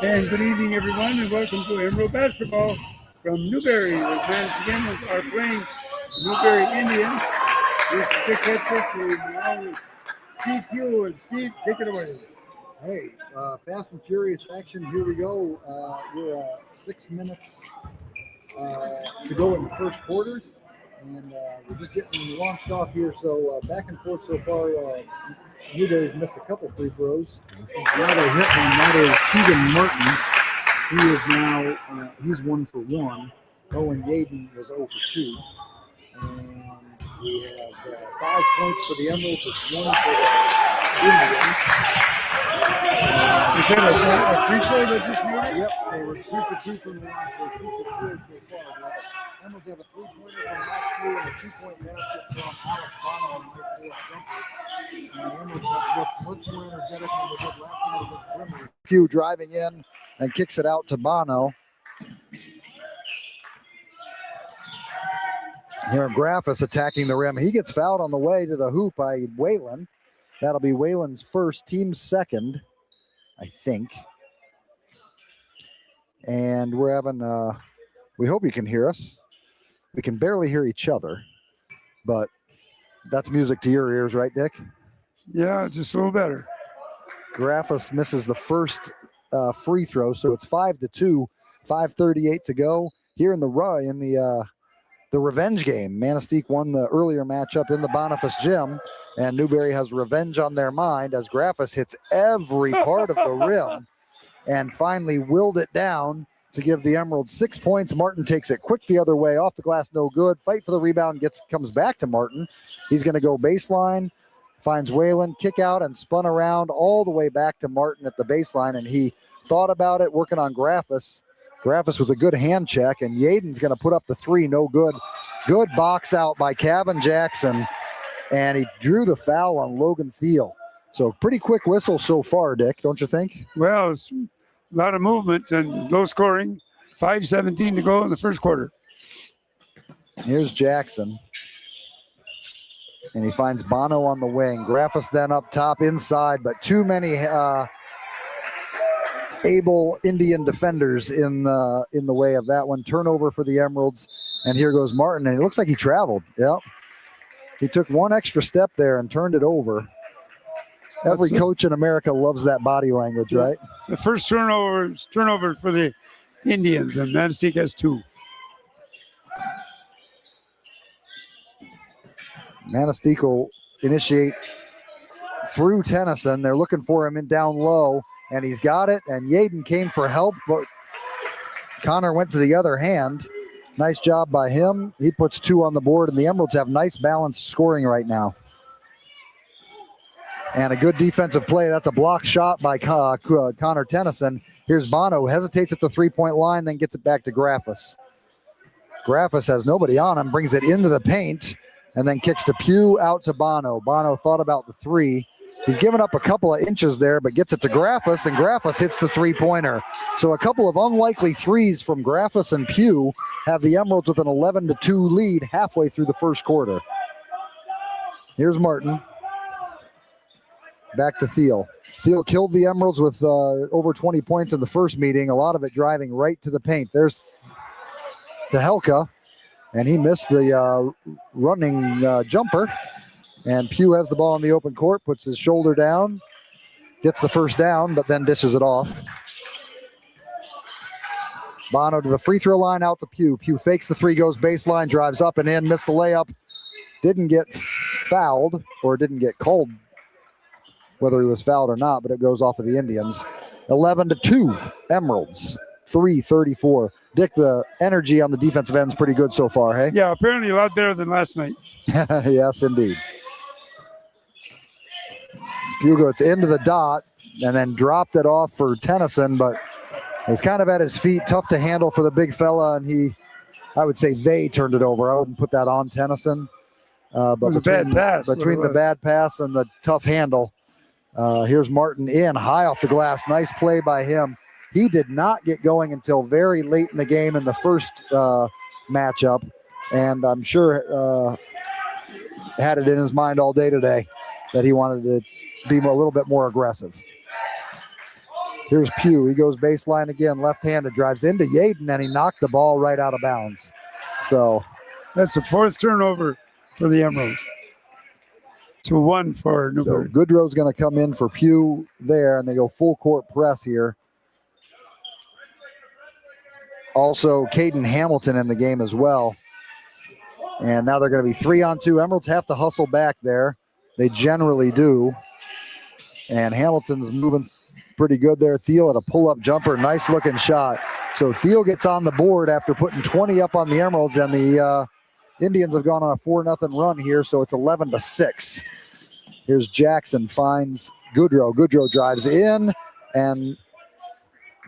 And good evening, everyone, and welcome to Emerald Basketball from Newberry. The Manistique are playing Newberry Indians. This is Dick Hetzel along with Steve Pugh. And Steve, take it away. Hey, fast and furious action. Here we go. We're 6 minutes to go in the first quarter, and we're just getting launched off here. So back and forth so far. Newberry's missed a couple free throws. Now they hit one. That is Keegan Martin. He is now he's 1 for 1. Owen Yaden was 0 for 2. And we have 5 points for the Emeralds. It's 1 for the Indians. Is that a free throw that just made it? Yep, they were 2 for 2 from the line, so 2 for 4 so far. The Emeralds have a 3-pointer from Mike Pugh and a 2-point basket from Alex Bono on the fourth jumper. And the Emeralds have looked much more energetic than they did last night against Brimley. Pugh driving in and kicks it out to Bono. Here, Graffis attacking the rim. He gets fouled on the way to the hoop by Whalen. That'll be Whalen's first, team's second, I think. And we're having, we hope you can hear us. We can barely hear each other, but that's music to your ears, right, Dick? Yeah, just a little better. Graffis misses the first free throw, so it's 5-2, 5:38 to go here in the revenge game. Manistique won the earlier matchup in the Boniface gym, and Newberry has revenge on their mind as Graffis hits every part of the rim and finally willed it down to give the Emeralds 6 points. Martin takes it quick the other way, off the glass, no good. Fight for the rebound, comes back to Martin. He's going to go baseline, finds Whalen, kick out, and spun around all the way back to Martin at the baseline, and he thought about it, working on Graffis. Graffis with a good hand check, and Yaden's going to put up the three, no good. Good box out by Kevin Jackson, and he drew the foul on Logan Thiel. So pretty quick whistle so far, Dick, don't you think? Well, it's a lot of movement and low scoring. 5:17 to go in the first quarter. Here's Jackson, and he finds Bono on the wing. Graffis then up top inside, but too many able Indian defenders in the way of that one. Turnover for the Emeralds, and here goes Martin, and it looks like he traveled. Yep, he took one extra step there and turned it over. Every coach in America loves that body language, right? The first turnover for the Indians, and Manistique has 2. Manistique will initiate through Tennyson. They're looking for him in down low, and he's got it, and Yaden came for help, but Connor went to the other hand. Nice job by him. He puts 2 on the board, and the Emeralds have nice balanced scoring right now. And a good defensive play. That's a block shot by Connor Tennyson. Here's Bono, hesitates at the three-point line, then gets it back to Graffis. Graffis has nobody on him, brings it into the paint, and then kicks to Pugh, out to Bono. Bono thought about the three. He's given up a couple of inches there, but gets it to Graffis, and Graffis hits the three-pointer. So a couple of unlikely threes from Graffis and Pugh have the Emeralds with an 11-2 lead halfway through the first quarter. Here's Martin. Back to Thiel. Thiel killed the Emeralds with over 20 points in the first meeting, a lot of it driving right to the paint. There's Tehelka, and he missed the running jumper. And Pugh has the ball in the open court, puts his shoulder down, gets the first down, but then dishes it off. Bono to the free throw line, out to Pugh. Pugh fakes the three, goes baseline, drives up and in, missed the layup. Didn't get fouled, or didn't get called, whether he was fouled or not, but it goes off of the Indians. 11-2, Emeralds, 3:34. Dick, the energy on the defensive end is pretty good so far, hey? Yeah, apparently a lot better than last night. Yes, indeed. Pugh it's into the dot and then dropped it off for Tennyson, but it was kind of at his feet, tough to handle for the big fella, and I would say they turned it over. I wouldn't put that on Tennyson. But it was a bad pass. Between the bad pass and the tough handle. Here's Martin in, high off the glass. Nice play by him. He did not get going until very late in the game in the first matchup, and I'm sure had it in his mind all day today that he wanted to be a little bit more aggressive. Here's Pugh. He goes baseline again, left-handed, drives into Yaden, and he knocked the ball right out of bounds. So that's the 4th turnover for the Emeralds. 2-1 for Newberry. So Goodrow's going to come in for Pugh there, and they go full court press here. Also, Caden Hamilton in the game as well. And now they're going to be 3-on-2. Emeralds have to hustle back there. They generally do. And Hamilton's moving pretty good there. Thiel at a pull-up jumper. Nice looking shot. So Thiel gets on the board after putting 20 up on the Emeralds, and the Indians have gone on a 4-0 run here, so it's 11-6. Here's Jackson, finds Goodrow. Goodrow drives in and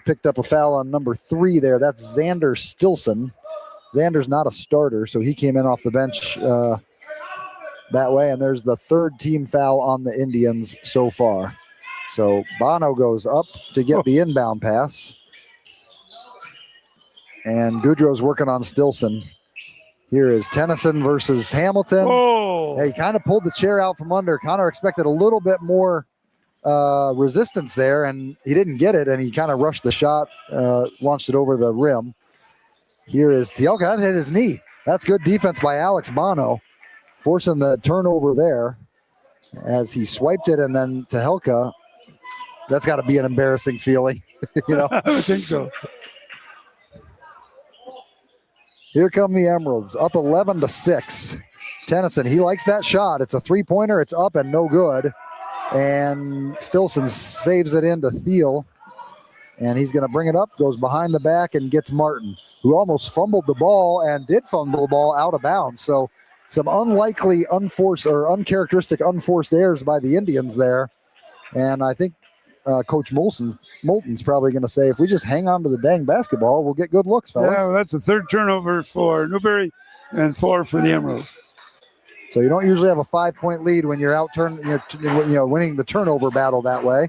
picked up a foul on number 3 there. That's Xander Stilson. Xander's not a starter, so he came in off the bench that way, and there's the 3rd team foul on the Indians so far. So Bono goes up to get the inbound pass, and Goodrow's working on Stilson. Here is Tennyson versus Hamilton. Oh. He kind of pulled the chair out from under. Connor expected a little bit more resistance there, and he didn't get it, and he kind of rushed the shot, launched it over the rim. Here is Tielka. That hit his knee. That's good defense by Alex Bono, forcing the turnover there as he swiped it, and then Tielka. That's got to be an embarrassing feeling, you know. I think so. Here come the Emeralds, up 11-6. Tennyson, he likes that shot. It's a 3-pointer. It's up and no good. And Stilson saves it into Thiel. And he's going to bring it up, goes behind the back, and gets Martin, who almost fumbled the ball and did fumble the ball out of bounds. So some unlikely, unforced, or uncharacteristic unforced errors by the Indians there. And I think Coach Moulton's probably going to say, if we just hang on to the dang basketball, we'll get good looks, fellas. Yeah, well, that's the 3rd turnover for Newberry and 4 for the Emeralds. So you don't usually have a 5-point lead when you're winning the turnover battle that way.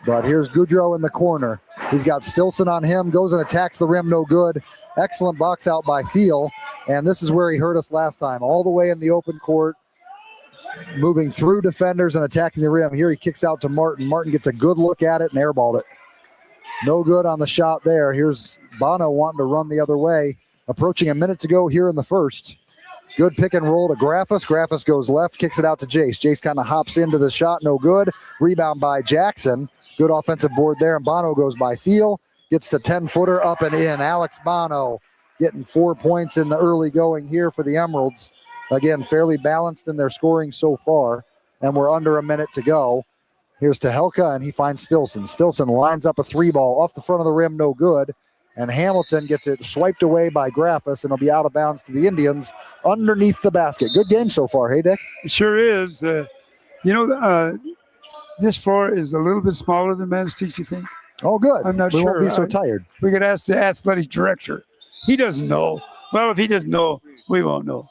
But here's Goodrow in the corner. He's got Stilson on him, goes and attacks the rim, no good. Excellent box out by Thiel. And this is where he hurt us last time, all the way in the open court, moving through defenders and attacking the rim. Here he kicks out to Martin. Martin gets a good look at it and airballed it. No good on the shot there. Here's Bono wanting to run the other way. Approaching a minute to go here in the first. Good pick and roll to Graffus. Graffus goes left, kicks it out to Jace. Jace kind of hops into the shot, no good. Rebound by Jackson. Good offensive board there, and Bono goes by Thiel. Gets the 10-footer up and in. Alex Bono getting 4 points in the early going here for the Emeralds. Again, fairly balanced in their scoring so far, and we're under a minute to go. Here's Tielka, and he finds Stilson. Stilson lines up a 3-ball off the front of the rim, no good. And Hamilton gets it swiped away by Graffus, and it'll be out of bounds to the Indians underneath the basket. Good game so far, hey, Dick? It sure is. This floor is a little bit smaller than Manistique, you think? Oh, good. I'm not we sure. Won't be so tired. We could ask the athletic director. He doesn't know. Well, if he doesn't know, we won't know.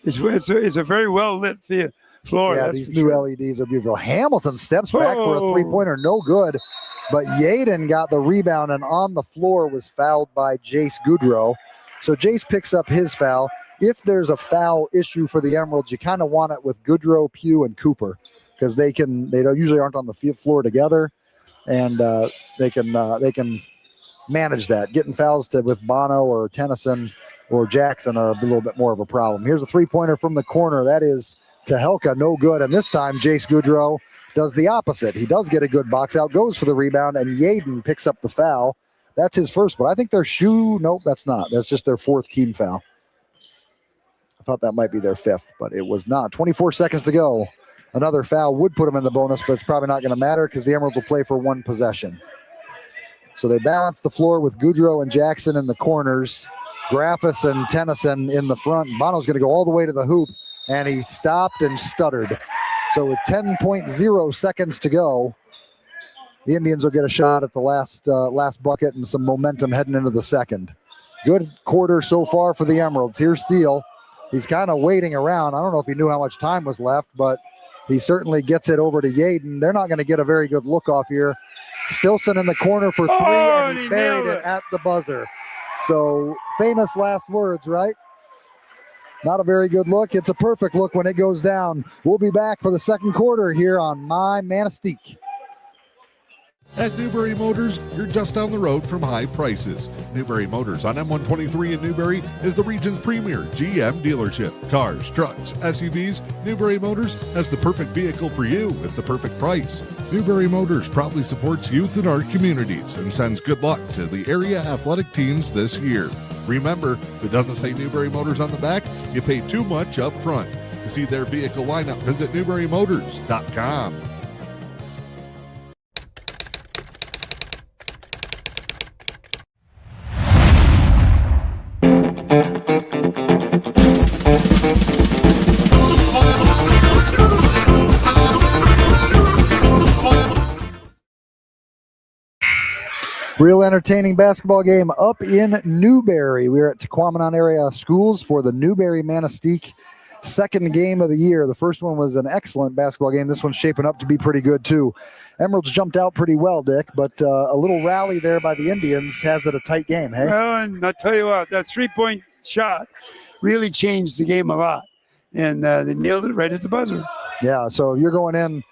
It's a very well-lit floor. Yeah, these new LEDs are beautiful. Hamilton steps back for a 3-pointer, no good. But Yaden got the rebound, and on the floor was fouled by Jace Goodrow. So Jace picks up his foul. If there's a foul issue for the Emeralds, you kind of want it with Goodrow, Pugh, and Cooper, because they usually aren't on the floor together, and they can manage that. Getting fouls with Bono or Tennyson or Jackson are a little bit more of a problem. Here's a 3-pointer from the corner. That is Tielka, no good. And this time, Jace Goodrow does the opposite. He does get a good box out, goes for the rebound, and Yaden picks up the foul. That's his first, but I think nope, that's not. That's just their 4th team foul. I thought that might be their 5th, but it was not. 24 seconds to go. Another foul would put them in the bonus, but it's probably not going to matter because the Emeralds will play for 1 possession. So they balance the floor with Goodrow and Jackson in the corners, Graffus and Tennyson in the front. Bono's going to go all the way to the hoop, and he stopped and stuttered. So with 10.0 seconds to go, the Indians will get a shot at the last bucket and some momentum heading into the second. Good quarter so far for the Emeralds. Here's Thiel. He's kind of waiting around. I don't know if he knew how much time was left, but he certainly gets it over to Yaden. They're not going to get a very good look off here. Stilson in the corner for 3, and he buried it at the buzzer. So famous last words, right? Not a very good look. It's a perfect look when it goes down. We'll be back for the second quarter here on My Manistique. At Newberry Motors, you're just down the road from high prices. Newberry Motors on M123 in Newberry is the region's premier GM dealership. Cars, trucks, SUVs, Newberry Motors has the perfect vehicle for you at the perfect price. Newberry Motors proudly supports youth in our communities and sends good luck to the area athletic teams this year. Remember, if it doesn't say Newberry Motors on the back, you pay too much up front. To see their vehicle lineup, visit NewberryMotors.com. Real entertaining basketball game up in Newberry. We're at Tequamanon Area Schools for the Newberry Manistique second game of the year. The first one was an excellent basketball game. This one's shaping up to be pretty good too. Emeralds jumped out pretty well, Dick, but a little rally there by the Indians has it a tight game, hey? Well, and I'll tell you what, that three-point shot really changed the game a lot. And they nailed it right at the buzzer. Yeah, so you're going in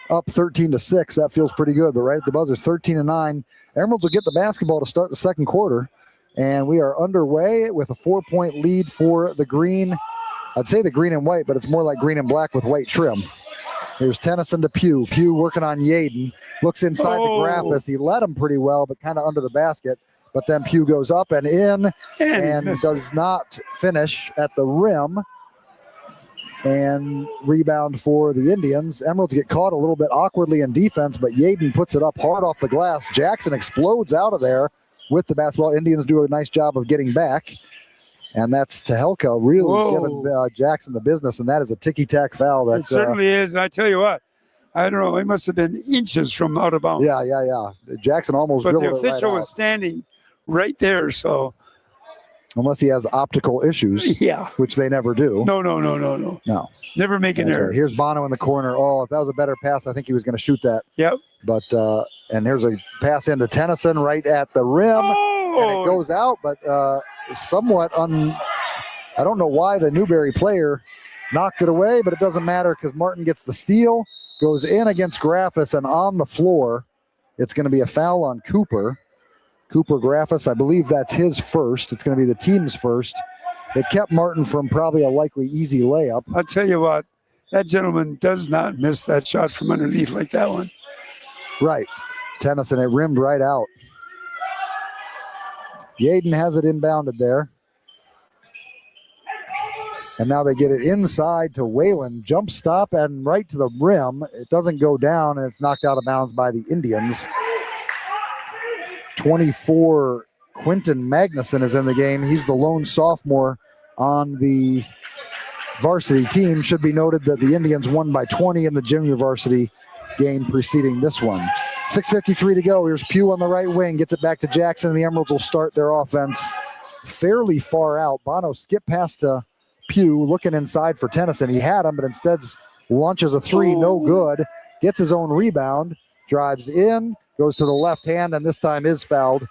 up 13-6. That feels pretty good, but right at the buzzer, 13-9. Emeralds will get the basketball to start the second quarter, and we are underway with a 4-point lead for the green. I'd say the green and white, but it's more like green and black with white trim. Here's Tennyson to Pugh. Pugh working on Yaden. Looks inside the Graffis. He led him pretty well, but kind of under the basket. But then Pugh goes up and in and does not finish at the rim. And rebound for the Indians. Emeralds get caught a little bit awkwardly in defense, but Yaden puts it up hard off the glass. Jackson explodes out of there with the basketball. Indians do a nice job of getting back. And that's Tehelka really giving Jackson the business, and that is a ticky-tack foul. It certainly is, and I tell you what, I don't know, he must have been inches from out of bounds. Yeah. Jackson almost dribbled it right out. But the official was standing right there, so. Unless he has optical issues, which they never do. No. Never make an error. Right. Here's Bono in the corner. Oh, if that was a better pass, I think he was going to shoot that. Yep. But, and here's a pass into Tennyson right at the rim. And it goes out, but somewhat I don't know why the Newberry player knocked it away, but it doesn't matter because Martin gets the steal, goes in against Graffis, and on the floor, it's going to be a foul on Cooper. Cooper Graffis, I believe that's his first. It's going to be the team's first. They kept Martin from probably a likely easy layup. I'll tell you what, that gentleman does not miss that shot from underneath like that one. Right. Tennyson, it rimmed right out. Yaden has it inbounded there. And now they get it inside to Whalen. Jump stop and right to the rim. It doesn't go down, and it's knocked out of bounds by the Indians. 24, Quinton Magnuson is in the game. He's the lone sophomore on the varsity team. Should be noted that the Indians won by 20 in the junior varsity game preceding this one. 6:53 to go. Here's Pugh on the right wing. Gets it back to Jackson. The Emeralds will start their offense fairly far out. Bono skipped past to Pugh, looking inside for Tennyson. He had him, but instead launches a three. No good. Gets his own rebound. Drives in. Goes to the left hand, and this time is fouled.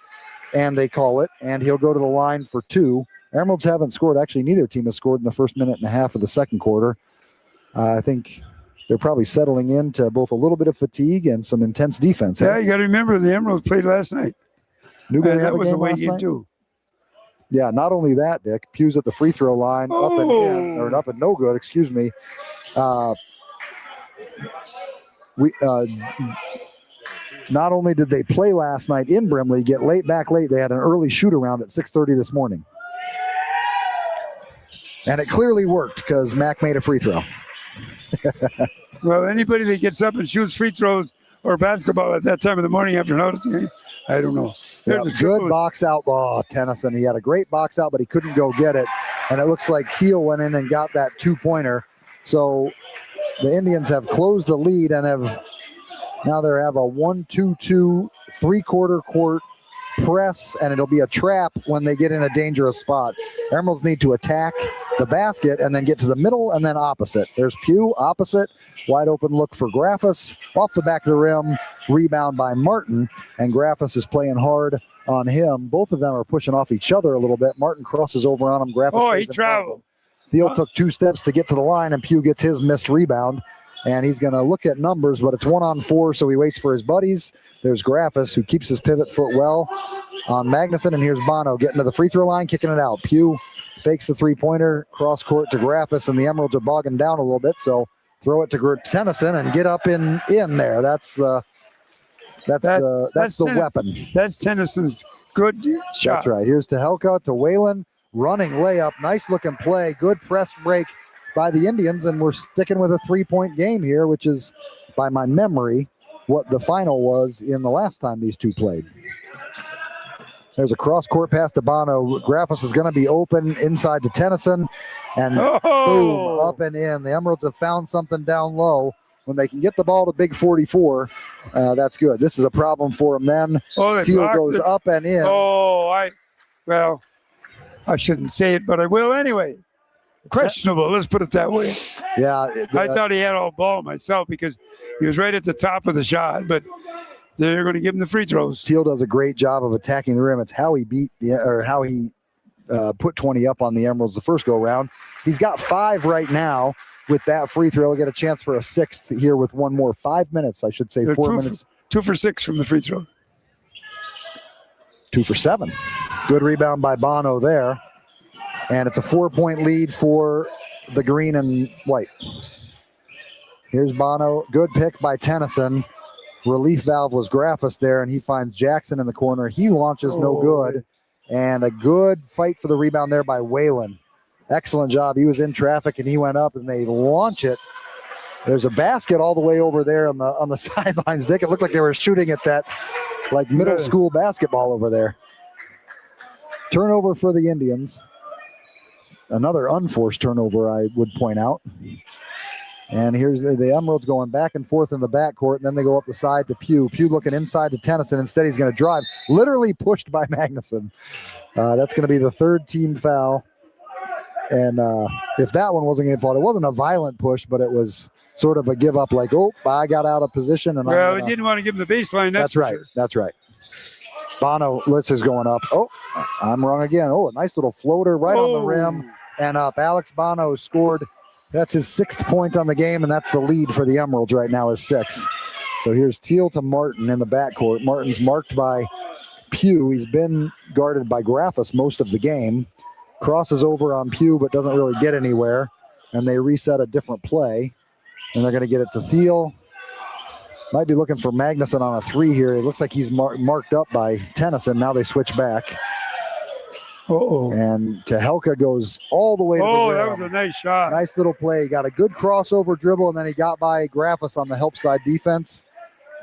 And they call it. And he'll go to the line for two. Emeralds haven't scored. Actually, neither team has scored in the first minute and a half of the second quarter. I think they're probably settling into both a little bit of fatigue and some intense defense. Yeah, you got to remember the Emeralds played last night. Newberry that was a away last game night? Too. Yeah, not only that, Dick. Pugh's at the free throw line, up and in, or up and no good, excuse me. Not only did they play last night in Brimley, get back late, they had an early shoot around at 6:30 this morning. And it clearly worked because Mac made a free throw. Well, anybody that gets up and shoots free throws or basketball at that time of the morning after an outing game, I don't know. There's a good box out. Oh, Tennyson, he had a great box out, but he couldn't go get it. And it looks like Thiel went in and got that two-pointer. So the Indians have closed the lead and have a 1-2-2 three-quarter court press, and it'll be a trap when they get in a dangerous spot. Emeralds need to attack the basket and then get to the middle and then opposite. There's Pugh, opposite, wide open look for Graffis, off the back of the rim, rebound by Martin, and Graffis is playing hard on him. Both of them are pushing off each other a little bit. Martin crosses over on him. Graffis he traveled. Thiel took 2 steps to get to the line, and Pugh gets his missed rebound. and he's going to look at numbers, but it's 1-on-4, so he waits for his buddies. There's Graffus, who keeps his pivot foot well on Magnuson, and here's Bono getting to the free throw line, kicking it out. Pugh fakes the three-pointer, cross-court to Graffus, and the Emeralds are bogging down a little bit, so throw it to Tennyson and get up in there. That's the weapon. That's Tennyson's good shot. That's right. Here's to Helka, to Whalen, running layup. Nice looking play. Good press break by the Indians, and we're sticking with a 3-point game here, which is, by my memory, what the final was in the last time these two played. There's a cross-court pass to Bono. Graffus is going to be open inside to Tennyson, and boom, up and in. The Emeralds have found something down low. When they can get the ball to Big 44, that's good. This is a problem for them then. Teal goes up and in. Well, I shouldn't say it, but I will anyway. Questionable, let's put it that way. Yeah. I thought he had all ball myself because he was right at the top of the shot, but they're going to give him the free throws. Teal does a great job of attacking the rim. It's how he put 20 up on the Emeralds the first go round. He's got 5 right now with that free throw. He'll get a chance for a 6th here with one more. 5 minutes, I should say. 4 minutes. 2 for 6 from the free throw. 2 for 7. Good rebound by Bono there. And it's a 4-point lead for the green and white. Here's Bono. Good pick by Tennyson. Relief valve was Graffus there, and he finds Jackson in the corner. He launches no good. And a good fight for the rebound there by Whalen. Excellent job. He was in traffic, and he went up, and they launch it. There's a basket all the way over there on the sidelines, Dick. It looked like they were shooting at that like middle school basketball over there. Turnover for the Indians. Another unforced turnover, I would point out. And here's the Emeralds going back and forth in the backcourt, and then they go up the side to Pugh. Pugh looking inside to Tennyson. Instead, he's going to drive. Literally pushed by Magnuson. That's going to be the 3rd team foul. And if that one wasn't getting fault, it wasn't a violent push, but it was sort of a give up, like, I got out of position. And he didn't want to give him the baseline. That's right. Sure. That's right. Bono Litz is going up. I'm wrong again. A nice little floater right on the rim and up. Alex Bono scored. That's his 6th point on the game, and that's the lead for the Emeralds right now is 6. So here's Teal to Martin in the backcourt. Martin's marked by Pugh. He's been guarded by Graffus most of the game. Crosses over on Pugh, but doesn't really get anywhere. And they reset a different play. And they're going to get it to Thiel. Might be looking for Magnuson on a 3 here. It looks like he's marked up by Tennyson. Now they switch back. And Tehelka goes all the way to the rim. That was a nice shot. Nice little play. He got a good crossover dribble, and then he got by Graffus on the help side defense.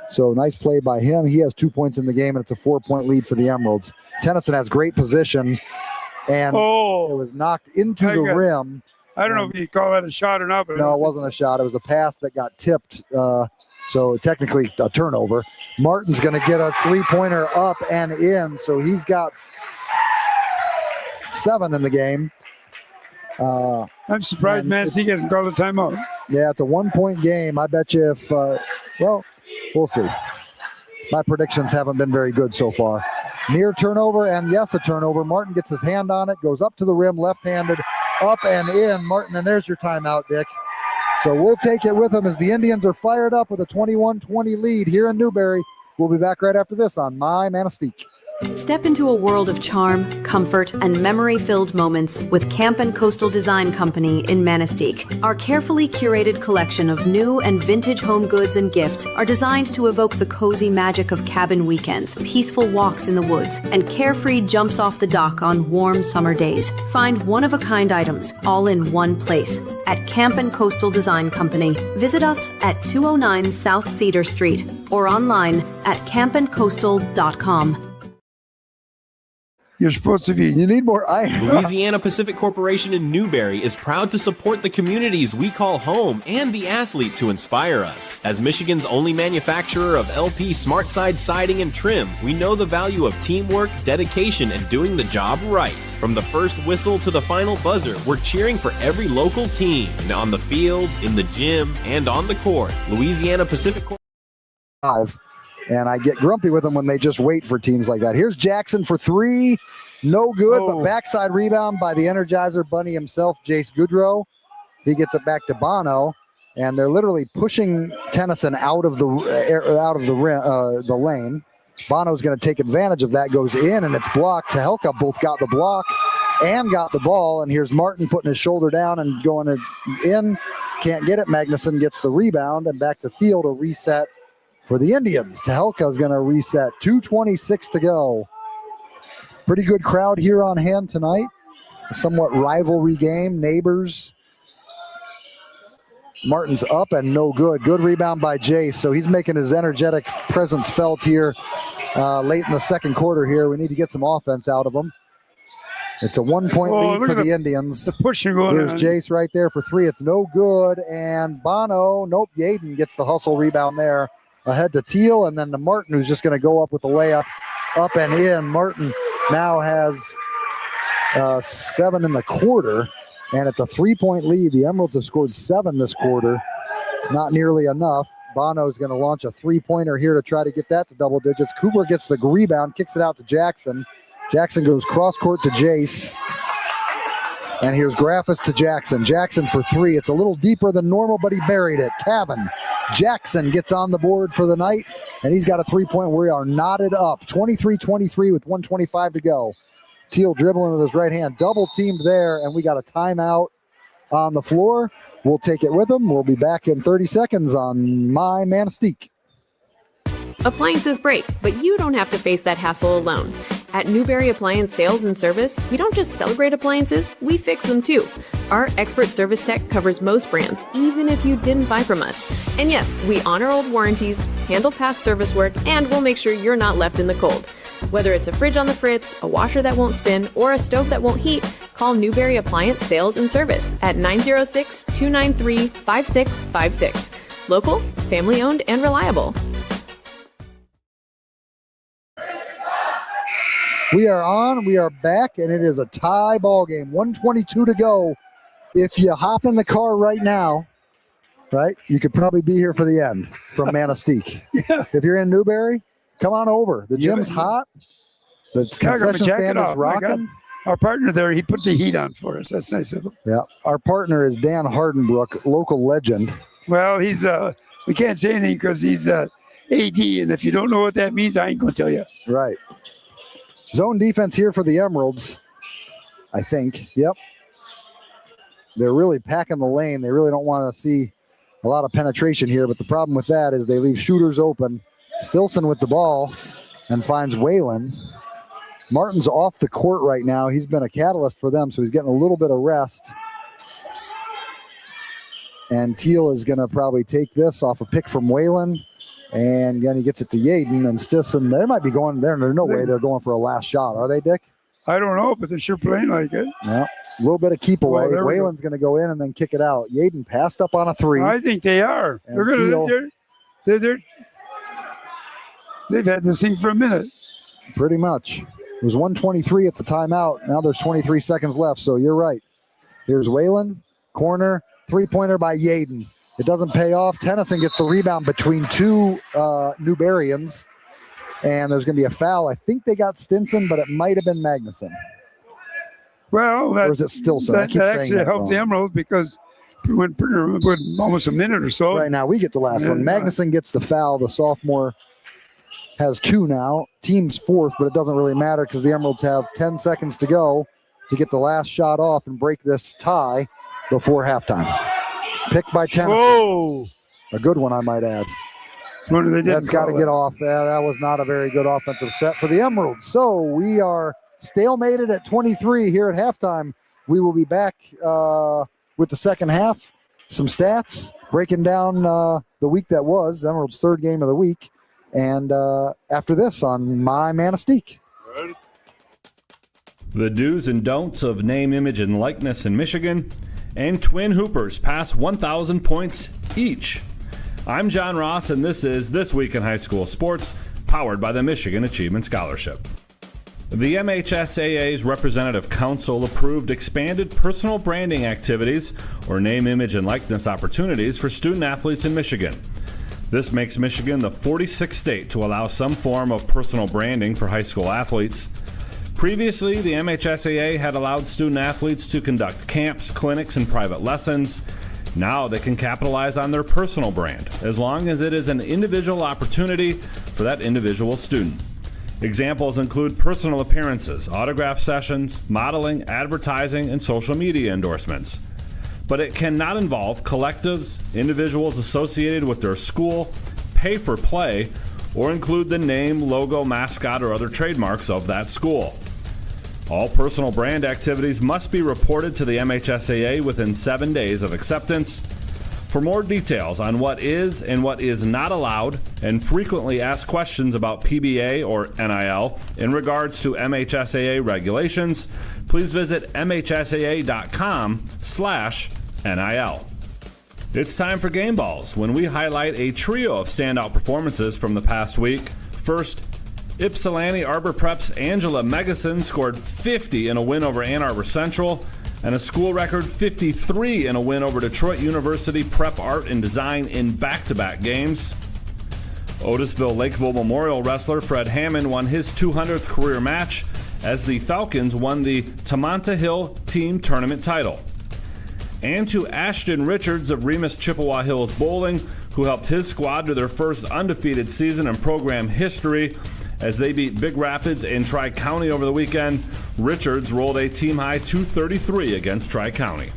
So nice play by him. He has 2 points in the game, and it's a 4-point lead for the Emeralds. Tennyson has great position, and it was knocked into the rim. I don't know if you call that a shot or not. But no, it wasn't a shot. It was a pass that got tipped. So technically a turnover. Martin's going to get a 3-pointer up and in. So he's got 7 in the game. I'm surprised Manistique hasn't called a timeout. Yeah, it's a 1-point game. I bet you if, we'll see. My predictions haven't been very good so far. Near turnover, and yes, a turnover. Martin gets his hand on it, goes up to the rim, left-handed, up and in. Martin, and there's your timeout, Dick. So we'll take it with him as the Indians are fired up with a 21-20 lead here in Newberry. We'll be back right after this on My Manistique. Step into a world of charm, comfort, and memory-filled moments with Camp & Coastal Design Company in Manistique. Our carefully curated collection of new and vintage home goods and gifts are designed to evoke the cozy magic of cabin weekends, peaceful walks in the woods, and carefree jumps off the dock on warm summer days. Find one-of-a-kind items all in one place at Camp & Coastal Design Company. Visit us at 209 South Cedar Street or online at campandcoastal.com. You're supposed to be. You need more iron. Louisiana Pacific Corporation in Newberry is proud to support the communities we call home and the athletes who inspire us. As Michigan's only manufacturer of LP Smart Side siding and trim, we know the value of teamwork, dedication, and doing the job right. From the first whistle to the final buzzer, we're cheering for every local team. And on the field, in the gym, and on the court. Louisiana Pacific Corporation. And I get grumpy with them when they just wait for teams like that. Here's Jackson for 3. No good, but backside rebound by the Energizer Bunny himself, Jace Goodrow. He gets it back to Bono. and they're literally pushing Tennyson out of the lane. Bono's going to take advantage of that, goes in, and it's blocked. Tehelka both got the block and got the ball, and here's Martin putting his shoulder down and going in. Can't get it. Magnuson gets the rebound, and back to Thiel to reset for the Indians. Tehelka is going to reset. 2:26 to go. Pretty good crowd here on hand tonight. A somewhat rivalry game, neighbors. Martin's up and no good. Good rebound by Jace. So he's making his energetic presence felt here late in the second quarter here. We need to get some offense out of him. It's a 1-point lead for the Indians. The pushing going Here's on. Jace right there for three. It's no good. And Bono, nope, Yaden gets the hustle rebound there. Ahead to Thiel and then to Martin, who's just going to go up with a layup up and in. Martin now has 7 in the quarter. And it's a 3-point lead. The Emeralds have scored 7 this quarter. Not nearly enough. Bono's going to launch a 3-pointer here to try to get that to double digits. Cooper gets the rebound, kicks it out to Jackson. Jackson goes cross court to Jace. And here's Graffis to Jackson. Jackson for 3. It's a little deeper than normal, but he buried it. Cavan. Jackson gets on the board for the night, and he's got a 3-point. We are knotted up. 23-23 with 1:25 to go. Thiel dribbling with his right hand, double teamed there, and we got a timeout on the floor. We'll take it with him. We'll be back in 30 seconds on My Manistique. Appliances break, but you don't have to face that hassle alone. At Newberry Appliance Sales and Service, we don't just sell great appliances, we fix them too. Our expert service tech covers most brands, even if you didn't buy from us. And yes, we honor old warranties, handle past service work, and we'll make sure you're not left in the cold. Whether it's a fridge on the fritz, a washer that won't spin, or a stove that won't heat, call Newberry Appliance Sales and Service at 906-293-5656. Local, family-owned, and reliable. We are on, we are back, and it is a tie ball game. 1:22 to go. If you hop in the car right now, right, you could probably be here for the end from Manistique. Yeah. If you're in Newberry, come on over. The gym's hot. The concession stand is rocking. Our partner there, he put the heat on for us. That's nice of him. Yeah, our partner is Dan Hardenbrook, local legend. Well, he's we can't say anything because he's AD, and if you don't know what that means, I ain't gonna tell you. Right. Zone defense here for the Emeralds, I think. Yep. They're really packing the lane. They really don't want to see a lot of penetration here, but the problem with that is they leave shooters open. Stilson with the ball and finds Whalen. Martin's off the court right now. He's been a catalyst for them, so he's getting a little bit of rest. And Thiel is going to probably take this off a pick from Whalen. And then he gets it to Yaden and Stisson. They might be going there. There's no way they're going for a last shot. Are they, Dick? I don't know, but they're sure playing like it. Yeah. A little bit of keep away. Well, Whalen's going to go in and then kick it out. Yaden passed up on a 3. I think they are. And They're going to. They've had this thing for a minute. Pretty much. It was 1:23 at the timeout. Now there's 23 seconds left, so you're right. Here's Whalen. Corner. 3-pointer by Yaden. It doesn't pay off. Tennyson gets the rebound between two Newberians. And there's going to be a foul. I think they got Stinson, but it might have been Magnuson. Well, or is it Stilson? That actually helped the Emeralds because went almost a minute or so. Right now, we get the last one. Magnuson gets the foul. The sophomore has 2 now. Team's 4th, but it doesn't really matter because the Emeralds have 10 seconds to go to get the last shot off and break this tie before halftime. Picked by Tennyson. Whoa. A good one, I might add. That's got to get off. That was not a very good offensive set for the Emeralds. So we are stalemated at 23 here at halftime. We will be back with the second half, some stats, breaking down the week that was, the Emeralds' 3rd game of the week, and after this on My Manistique. The do's and don'ts of name, image, and likeness in Michigan, and twin hoopers pass 1,000 points each. I'm John Ross, and this is This Week in High School Sports, powered by the Michigan Achievement Scholarship. The MHSAA's Representative Council approved expanded personal branding activities, or name, image, and likeness opportunities for student athletes in Michigan. This makes Michigan the 46th state to allow some form of personal branding for high school athletes. Previously, the MHSAA had allowed student athletes to conduct camps, clinics, and private lessons. Now they can capitalize on their personal brand, as long as it is an individual opportunity for that individual student. Examples include personal appearances, autograph sessions, modeling, advertising, and social media endorsements. But it cannot involve collectives, individuals associated with their school, pay for play, or include the name, logo, mascot, or other trademarks of that school. All personal brand activities must be reported to the MHSAA within 7 days of acceptance. For more details on what is and what is not allowed, and frequently asked questions about PBA or NIL in regards to MHSAA regulations, please visit mhsaa.com/NIL. It's time for Game Balls, when we highlight a trio of standout performances from the past week. First, Ypsilanti Arbor Prep's Angela Megason scored 50 in a win over Ann Arbor Central, and a school record 53 in a win over Detroit University Prep Art and Design in back-to-back games. Otisville Lakeville Memorial wrestler Fred Hammond won his 200th career match as the Falcons won the Tamonta Hill Team Tournament title. And to Ashton Richards of Remus Chippewa Hills Bowling, who helped his squad to their first undefeated season in program history as they beat Big Rapids and Tri-County over the weekend. Richards rolled a team-high 233 against Tri-County.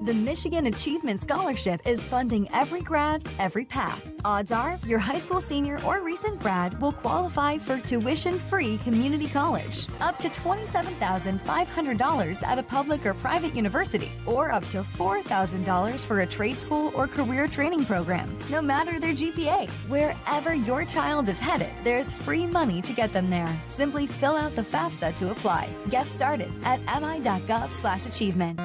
The Michigan Achievement Scholarship is funding every grad, every path. Odds are your high school senior or recent grad will qualify for tuition-free community college, up to $27,500 at a public or private university, or up to $4,000 for a trade school or career training program, no matter their GPA. Wherever your child is headed, there's free money to get them there. Simply fill out the FAFSA to apply. Get started at mi.gov/achievement.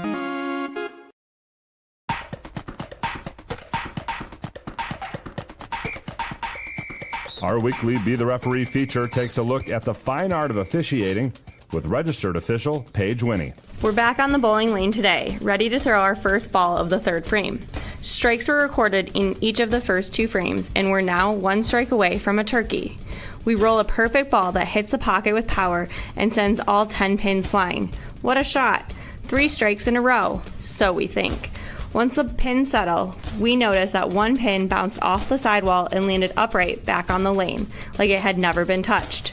Our weekly Be the Referee feature takes a look at the fine art of officiating with registered official Paige Winnie. We're back on the bowling lane today, ready to throw our first ball of the third frame. Strikes were recorded in each of the first two frames, and we're now one strike away from a turkey. We roll a perfect ball that hits the pocket with power and sends all 10 pins flying. What a shot! 3 strikes in a row, so we think. Once the pins settle, we notice that one pin bounced off the sidewall and landed upright back on the lane, like it had never been touched.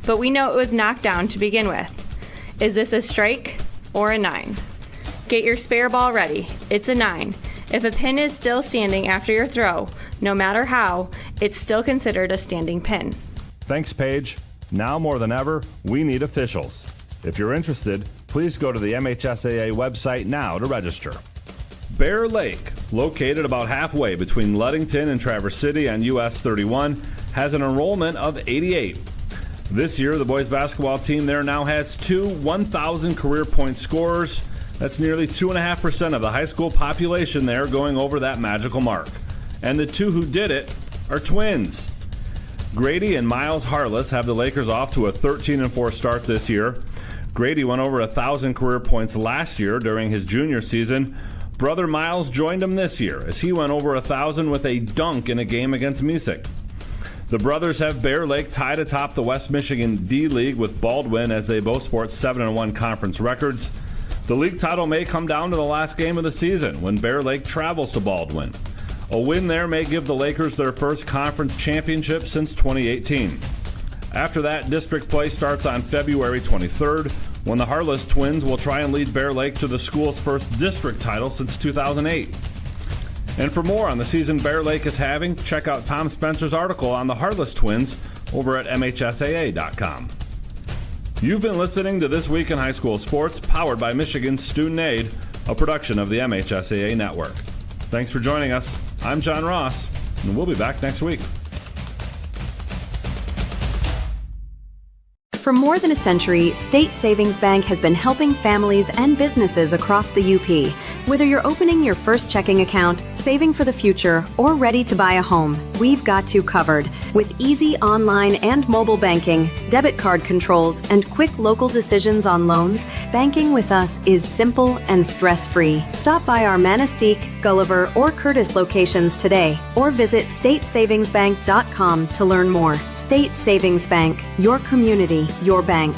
But we know it was knocked down to begin with. Is this a strike or a 9? Get your spare ball ready. It's a 9. If a pin is still standing after your throw, no matter how, it's still considered a standing pin. Thanks, Paige. Now more than ever, we need officials. If you're interested, please go to the MHSAA website now to register. Bear Lake, located about halfway between Ludington and Traverse City on US 31, has an enrollment of 88. This year, the boys basketball team there now has 2 1,000 career point scorers. That's nearly 2.5% of the high school population there going over that magical mark. And the 2 who did it are twins. Grady and Miles Harless have the Lakers off to a 13-4 start this year. Grady went over 1,000 career points last year during his junior season. Brother Miles joined him this year as he went over 1,000 with a dunk in a game against Music. The brothers have Bear Lake tied atop the West Michigan D League with Baldwin as they both sport 7-1 conference records. The league title may come down to the last game of the season when Bear Lake travels to Baldwin. A win there may give the Lakers their first conference championship since 2018. After that, district play starts on February 23rd, when the Harless twins will try and lead Bear Lake to the school's first district title since 2008. And for more on the season Bear Lake is having, check out Tom Spencer's article on the Harless twins over at MHSAA.com. You've been listening to This Week in High School Sports, powered by Michigan Student Aid, a production of the MHSAA Network. Thanks for joining us. I'm John Ross, and we'll be back next week. For more than a century, State Savings Bank has been helping families and businesses across the UP. Whether you're opening your first checking account, saving for the future, or ready to buy a home, we've got you covered. With easy online and mobile banking, debit card controls, and quick local decisions on loans, banking with us is simple and stress-free. Stop by our Manistique, Gulliver, or Curtis locations today, or visit statesavingsbank.com to learn more. State Savings Bank, your community, your bank.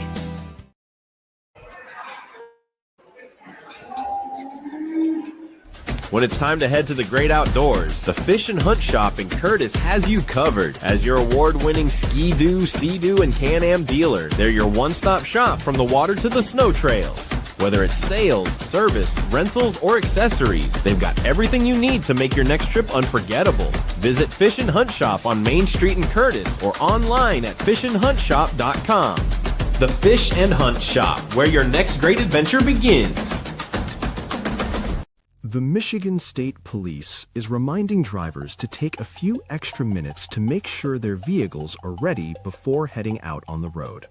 When it's time to head to the great outdoors, the Fish and Hunt Shop in Curtis has you covered. As your award-winning Ski-Doo, Sea-Doo, and Can-Am dealer, they're your one-stop shop from the water to the snow trails. Whether it's sales, service, rentals, or accessories, they've got everything you need to make your next trip unforgettable. Visit Fish and Hunt Shop on Main Street in Curtis or online at fishandhuntshop.com. The Fish and Hunt Shop, where your next great adventure begins. The Michigan State Police is reminding drivers to take a few extra minutes to make sure their vehicles are ready before heading out on the road.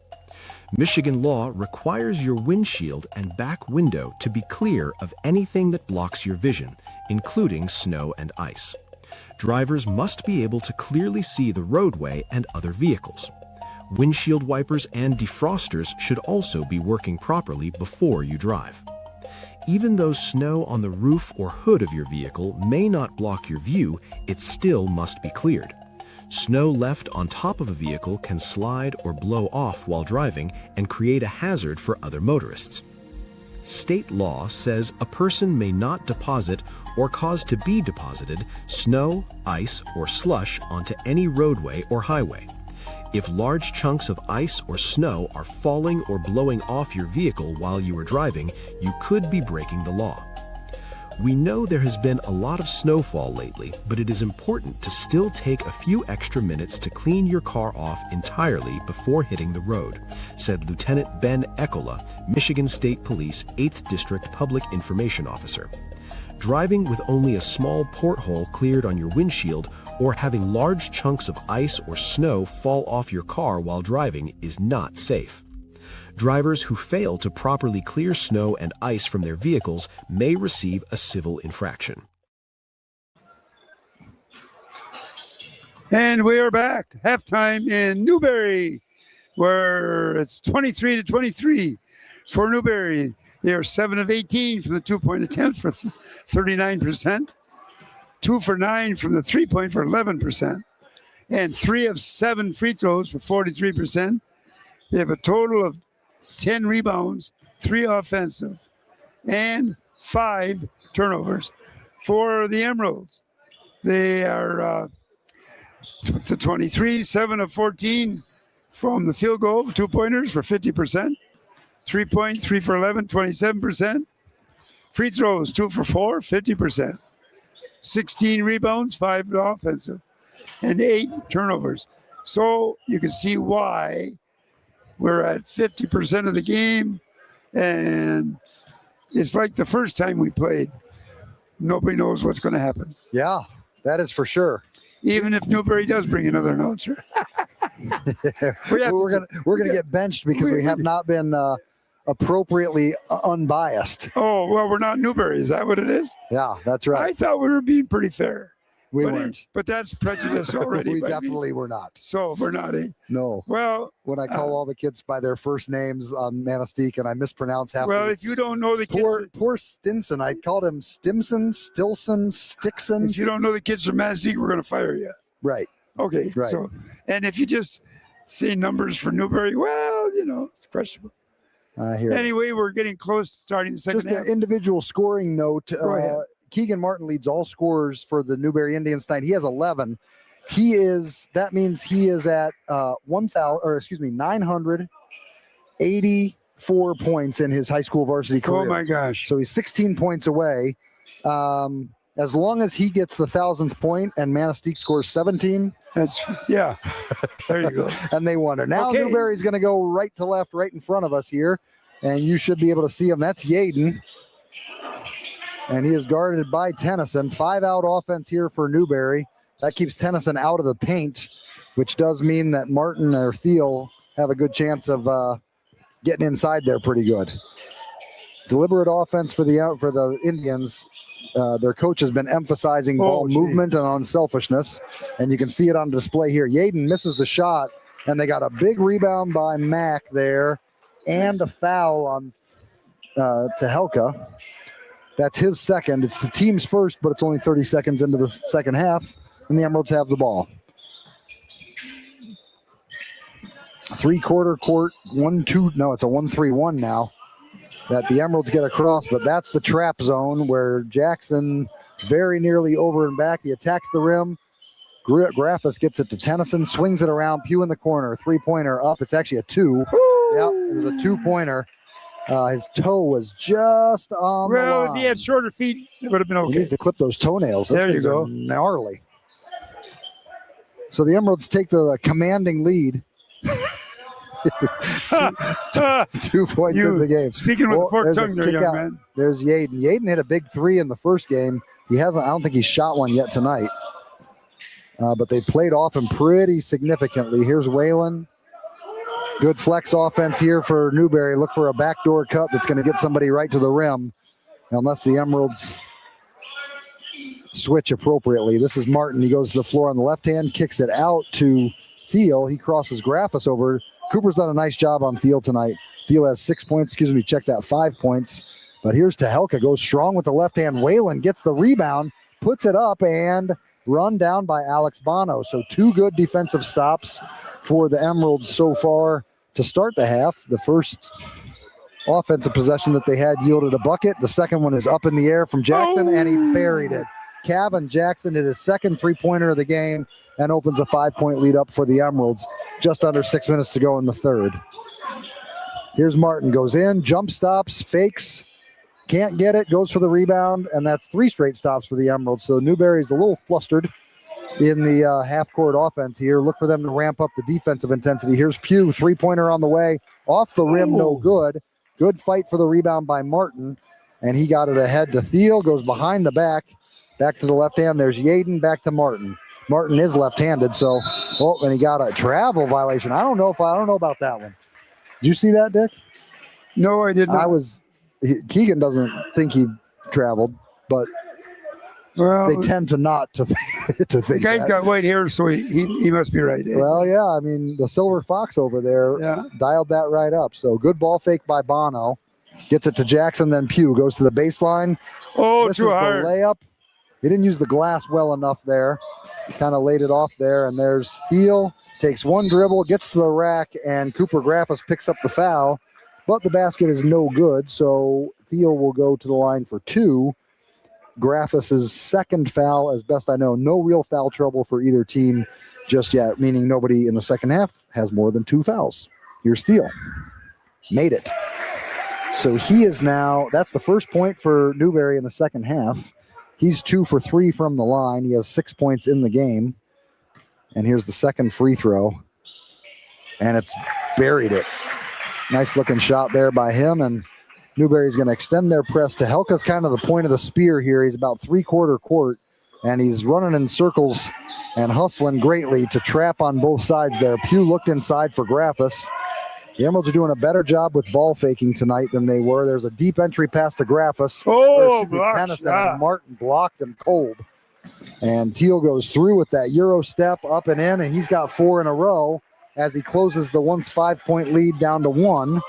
Michigan law requires your windshield and back window to be clear of anything that blocks your vision, including snow and ice. Drivers must be able to clearly see the roadway and other vehicles. Windshield wipers and defrosters should also be working properly before you drive. Even though snow on the roof or hood of your vehicle may not block your view, it still must be cleared. Snow left on top of a vehicle can slide or blow off while driving and create a hazard for other motorists. State law says a person may not deposit or cause to be deposited snow, ice, or slush onto any roadway or highway. If large chunks of ice or snow are falling or blowing off your vehicle while you are driving, you could be breaking the law. We know there has been a lot of snowfall lately, but it is important to still take a few extra minutes to clean your car off entirely before hitting the road, said Lieutenant Ben Ecola, Michigan State Police 8th District Public Information Officer. Driving with only a small porthole cleared on your windshield or having large chunks of ice or snow fall off your car while driving is not safe. Drivers who fail to properly clear snow and ice from their vehicles may receive a civil infraction. And we are back. Halftime in Newberry, where it's 23-23 for Newberry. They are 7 of 18 from the two-point attempts for 39%, 2 for 9 from the three-point for 11%, and 3 of 7 free throws for 43%. They have a total of 10 rebounds, 3 offensive, and 5 turnovers. For the Emeralds, they are to 23, 7 of 14 from the field goal, 2-pointers for 50%. 3-point, 3 for 11, 27%. Free throws, 2 for 4, 50%. 16 rebounds, 5 offensive, and 8 turnovers. So you can see why we're at 50% of the game, and it's like the first time we played. Nobody knows what's going to happen. Yeah, that is for sure. Even if Newberry does bring another announcer. We're gonna get benched because we have not been appropriately unbiased. Oh, well, we're not Newberry. Is that what it is? Yeah, that's right. I thought we were being pretty fair. We weren't. But that's prejudice already. We definitely were not. So we're not. No. Well, when I call all the kids by their first names on Manistique and I mispronounce half. Well, if you don't know the kids, poor Stinson, I called him Stimson, Stilson, Stixon. If you don't know the kids from Manistique, we're going to fire you. Right. Okay. Right. So, and if you just say numbers for Newberry, well, it's questionable. Anyway, we're getting close to starting the second half. Just an individual scoring note. Keegan Martin leads all scorers for the Newberry Indians tonight. He has 11. That means he is at 984 points in his high school varsity career. Oh my gosh. So he's 16 points away. As long as he gets the 1,000th point and Manistique scores 17. There you go. And they won it. Now Newberry's going to go right to left, right in front of us here. And you should be able to see him. That's Yaden. And he is guarded by Tennyson. 5-out offense here for Newberry. That keeps Tennyson out of the paint, which does mean that Martin or Thiel have a good chance of getting inside there pretty good. Deliberate offense for the Indians. Their coach has been emphasizing ball movement and unselfishness, and you can see it on display here. Yaden misses the shot, and they got a big rebound by Mack there, and a foul on Tehelka. That's his second. It's the team's first, but it's only 30 seconds into the second half, and the Emeralds have the ball. Three-quarter court, 1-2. No, it's a 1-3-1 now that the Emeralds get across, but that's the trap zone where Jackson very nearly over and back. He attacks the rim. Graffus gets it to Tennyson, swings it around. Pugh in the corner, 3-pointer up. It's actually a 2. Yep, it was a 2-pointer. His toe was just on the line. Well, if he had shorter feet, it would have been okay. He needs to clip those toenails. There you things are go. gnarly. So the Emeralds take the commanding lead. 2 points in the game. Speaking with the forked there's a tongue there, kick young out. man. There's Yaden. Yaden hit a big 3 in the first game. He hasn't. I don't think he's shot one yet tonight. But they played off him pretty significantly. Here's Whalen. Good flex offense here for Newberry. Look for a backdoor cut that's going to get somebody right to the rim, unless the Emeralds switch appropriately. This is Martin. He goes to the floor on the left hand, kicks it out to Thiel. He crosses Graffus over. Cooper's done a nice job on Thiel tonight. Thiel has 6 points. Check that, 5 points. But here's Tehelka. Goes strong with the left hand. Whalen gets the rebound, puts it up, and run down by Alex Bono. So 2 good defensive stops for the Emeralds so far to start the half. The first offensive possession that they had yielded a bucket. The second one is up in the air from Jackson, and he buried it. Kevin Jackson hit his second 3-pointer of the game and opens a 5-point lead up for the Emeralds. Just under 6 minutes to go in the third. Here's Martin. Goes in, jump stops, fakes, can't get it, goes for the rebound, and that's 3 straight stops for the Emeralds. So Newberry's a little flustered in the half-court offense here. Look for them to ramp up the defensive intensity. Here's Pugh, 3-pointer on the way. Off the rim, no good. Good fight for the rebound by Martin, and he got it ahead to Thiel. Goes behind the back to the left hand. There's Yaden, back to Martin. Martin is left-handed, so and he got a travel violation. I don't know about that one. Did you see that, Dick? No, I didn't. Keegan doesn't think he traveled, but they tend to not to think the guy's that. got white hair, so he must be right. Well, yeah, I mean, the Silver Fox over there dialed that right up. So good ball fake by Bono. Gets it to Jackson, then Pugh goes to the baseline. Oh, misses too hard. The layup. He didn't use the glass well enough there. He kind of laid it off there, and there's Thiel. Takes one dribble, gets to the rack, and Cooper Graffus picks up the foul. But the basket is no good, so Thiel will go to the line for 2. Graffus's second foul, as best I know. No real foul trouble for either team just yet, meaning nobody in the second half has more than 2 fouls. Here's Thiel. Made it. So he is now, that's the first point for Newberry in the second half. He's 2 for 3 from the line. He has 6 points in the game. And here's the second free throw. And it's buried it. Nice looking shot there by him. And Newberry's going to extend their press. Tehelka's kind of the point of the spear here. He's about 3/4 court. And he's running in circles and hustling greatly to trap on both sides there. Pugh looked inside for Graffus. The Emeralds are doing a better job with ball faking tonight than they were. There's a deep entry pass to Graffus. Tennyson, and Martin blocked him cold. And Thiel goes through with that Euro step up and in, and he's got 4 in a row as he closes the once 5-point lead down to 1.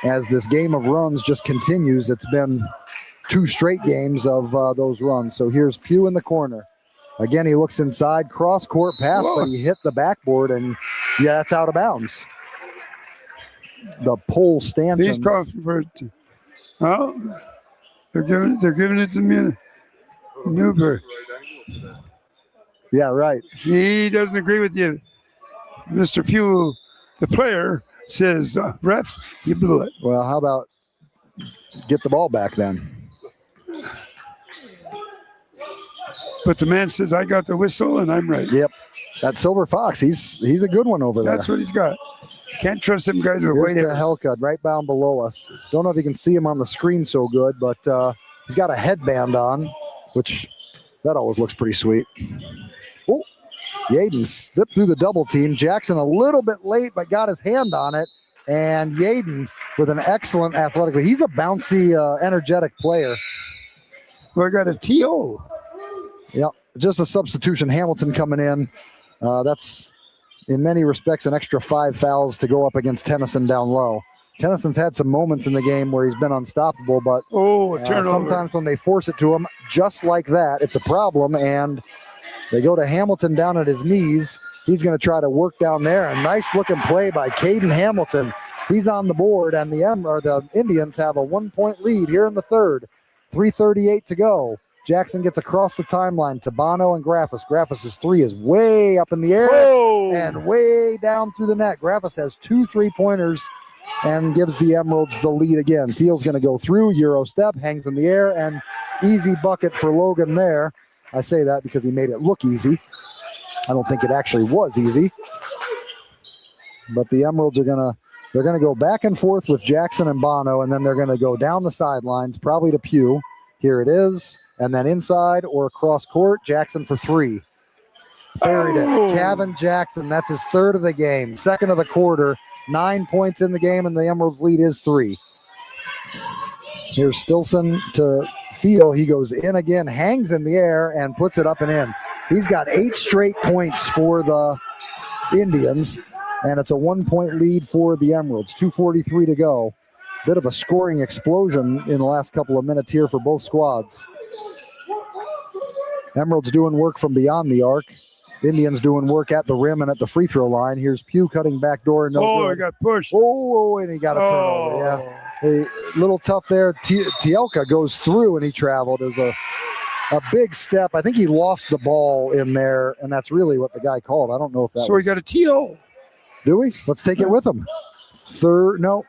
As this game of runs just continues, it's been 2 straight games of those runs. So here's Pugh in the corner. Again, he looks inside, cross-court pass, but he hit the backboard, and it's out of bounds. The pole stanchions. He's talking for it. Oh, they're giving it to me. Newberry. Yeah, right. He doesn't agree with you. Mr. Pugh, the player, says, ref, you blew it. Well, how about get the ball back then? But the man says, I got the whistle and I'm right. Yep. That Silver Fox, he's a good one over there. That's what he's got. Can't trust them guys with white hair. Tehelka right down below us. Don't know if you can see him on the screen so good, but he's got a headband on, which that always looks pretty sweet. Oh, Yaden slipped through the double team. Jackson a little bit late, but got his hand on it. And Yaden with an excellent athletic. He's a bouncy, energetic player. We got a TO. Yep, just a substitution. Hamilton coming in. That's, in many respects, an extra 5 fouls to go up against Tennyson down low. Tennyson's had some moments in the game where he's been unstoppable, but sometimes when they force it to him, just like that, it's a problem, and they go to Hamilton down at his knees. He's going to try to work down there. A nice-looking play by Caden Hamilton. He's on the board, and the Indians have a 1-point lead here in the third. 3:38 to go. Jackson gets across the timeline to Bono and Graffis. Graffis' three is way up in the air and way down through the net. Graffis has 2 3-pointers and gives the Emeralds the lead again. Thiel's going to go through, Euro step, hangs in the air, and easy bucket for Logan there. I say that because he made it look easy. I don't think it actually was easy. But the Emeralds are they're gonna go back and forth with Jackson and Bono, and then they're gonna go down the sidelines, probably to Pugh. Here it is, and then inside or across court, Jackson for 3. Buried it. Kevin Jackson, that's his 3rd of the game, 2nd of the quarter, 9 points in the game, and the Emeralds lead is 3. Here's Stilson to Theo. He goes in again, hangs in the air, and puts it up and in. He's got 8 straight points for the Indians, and it's a 1-point lead for the Emeralds. 2:43 to go. Bit of a scoring explosion in the last couple of minutes here for both squads. Emeralds doing work from beyond the arc. Indians doing work at the rim and at the free throw line. Here's Pugh cutting back door. No good. He got pushed. And he got a turnover. Yeah. A little tough there. Tielka goes through and he traveled. It was a big step. I think he lost the ball in there, and that's really what the guy called. I don't know if that So he got a TO. Do we? Let's take it with him. Third, nope.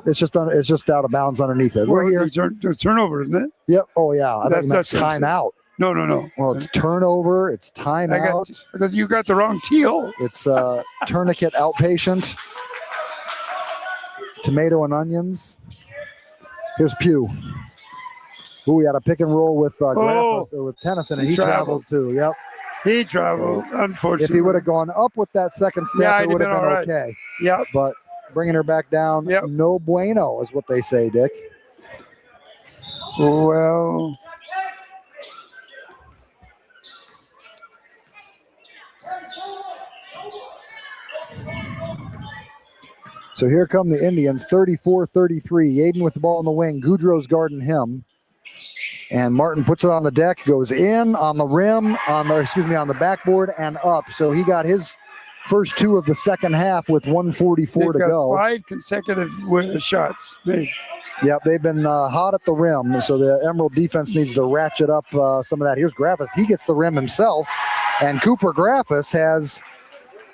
It's just out of bounds underneath it. We're here. It's turnover, isn't it? Yep. Oh yeah. I think that's timeout. No. Well, it's turnover. It's timeout. Because you got the wrong TO. It's tourniquet outpatient. Tomato and onions. Here's Pugh. Ooh, we had a pick and roll with Graffis, or with Tennyson, and he traveled too. Yep. He traveled, unfortunately. If he would have gone up with that second step, it would have been okay. Yeah. But bringing her back down, no bueno is what they say, Dick. Well, so here come the Indians, 34-33. Yaden with the ball in the wing. Goudreau's guarding him. And Martin puts it on the deck, goes in on the rim, on the backboard and up. So he got his first 2 of the second half with 1:44 to go. 5 consecutive shots made. Yep, they've been hot at the rim. So the Emerald defense needs to ratchet up some of that. Here's Graffis. He gets the rim himself. And Cooper Graffis has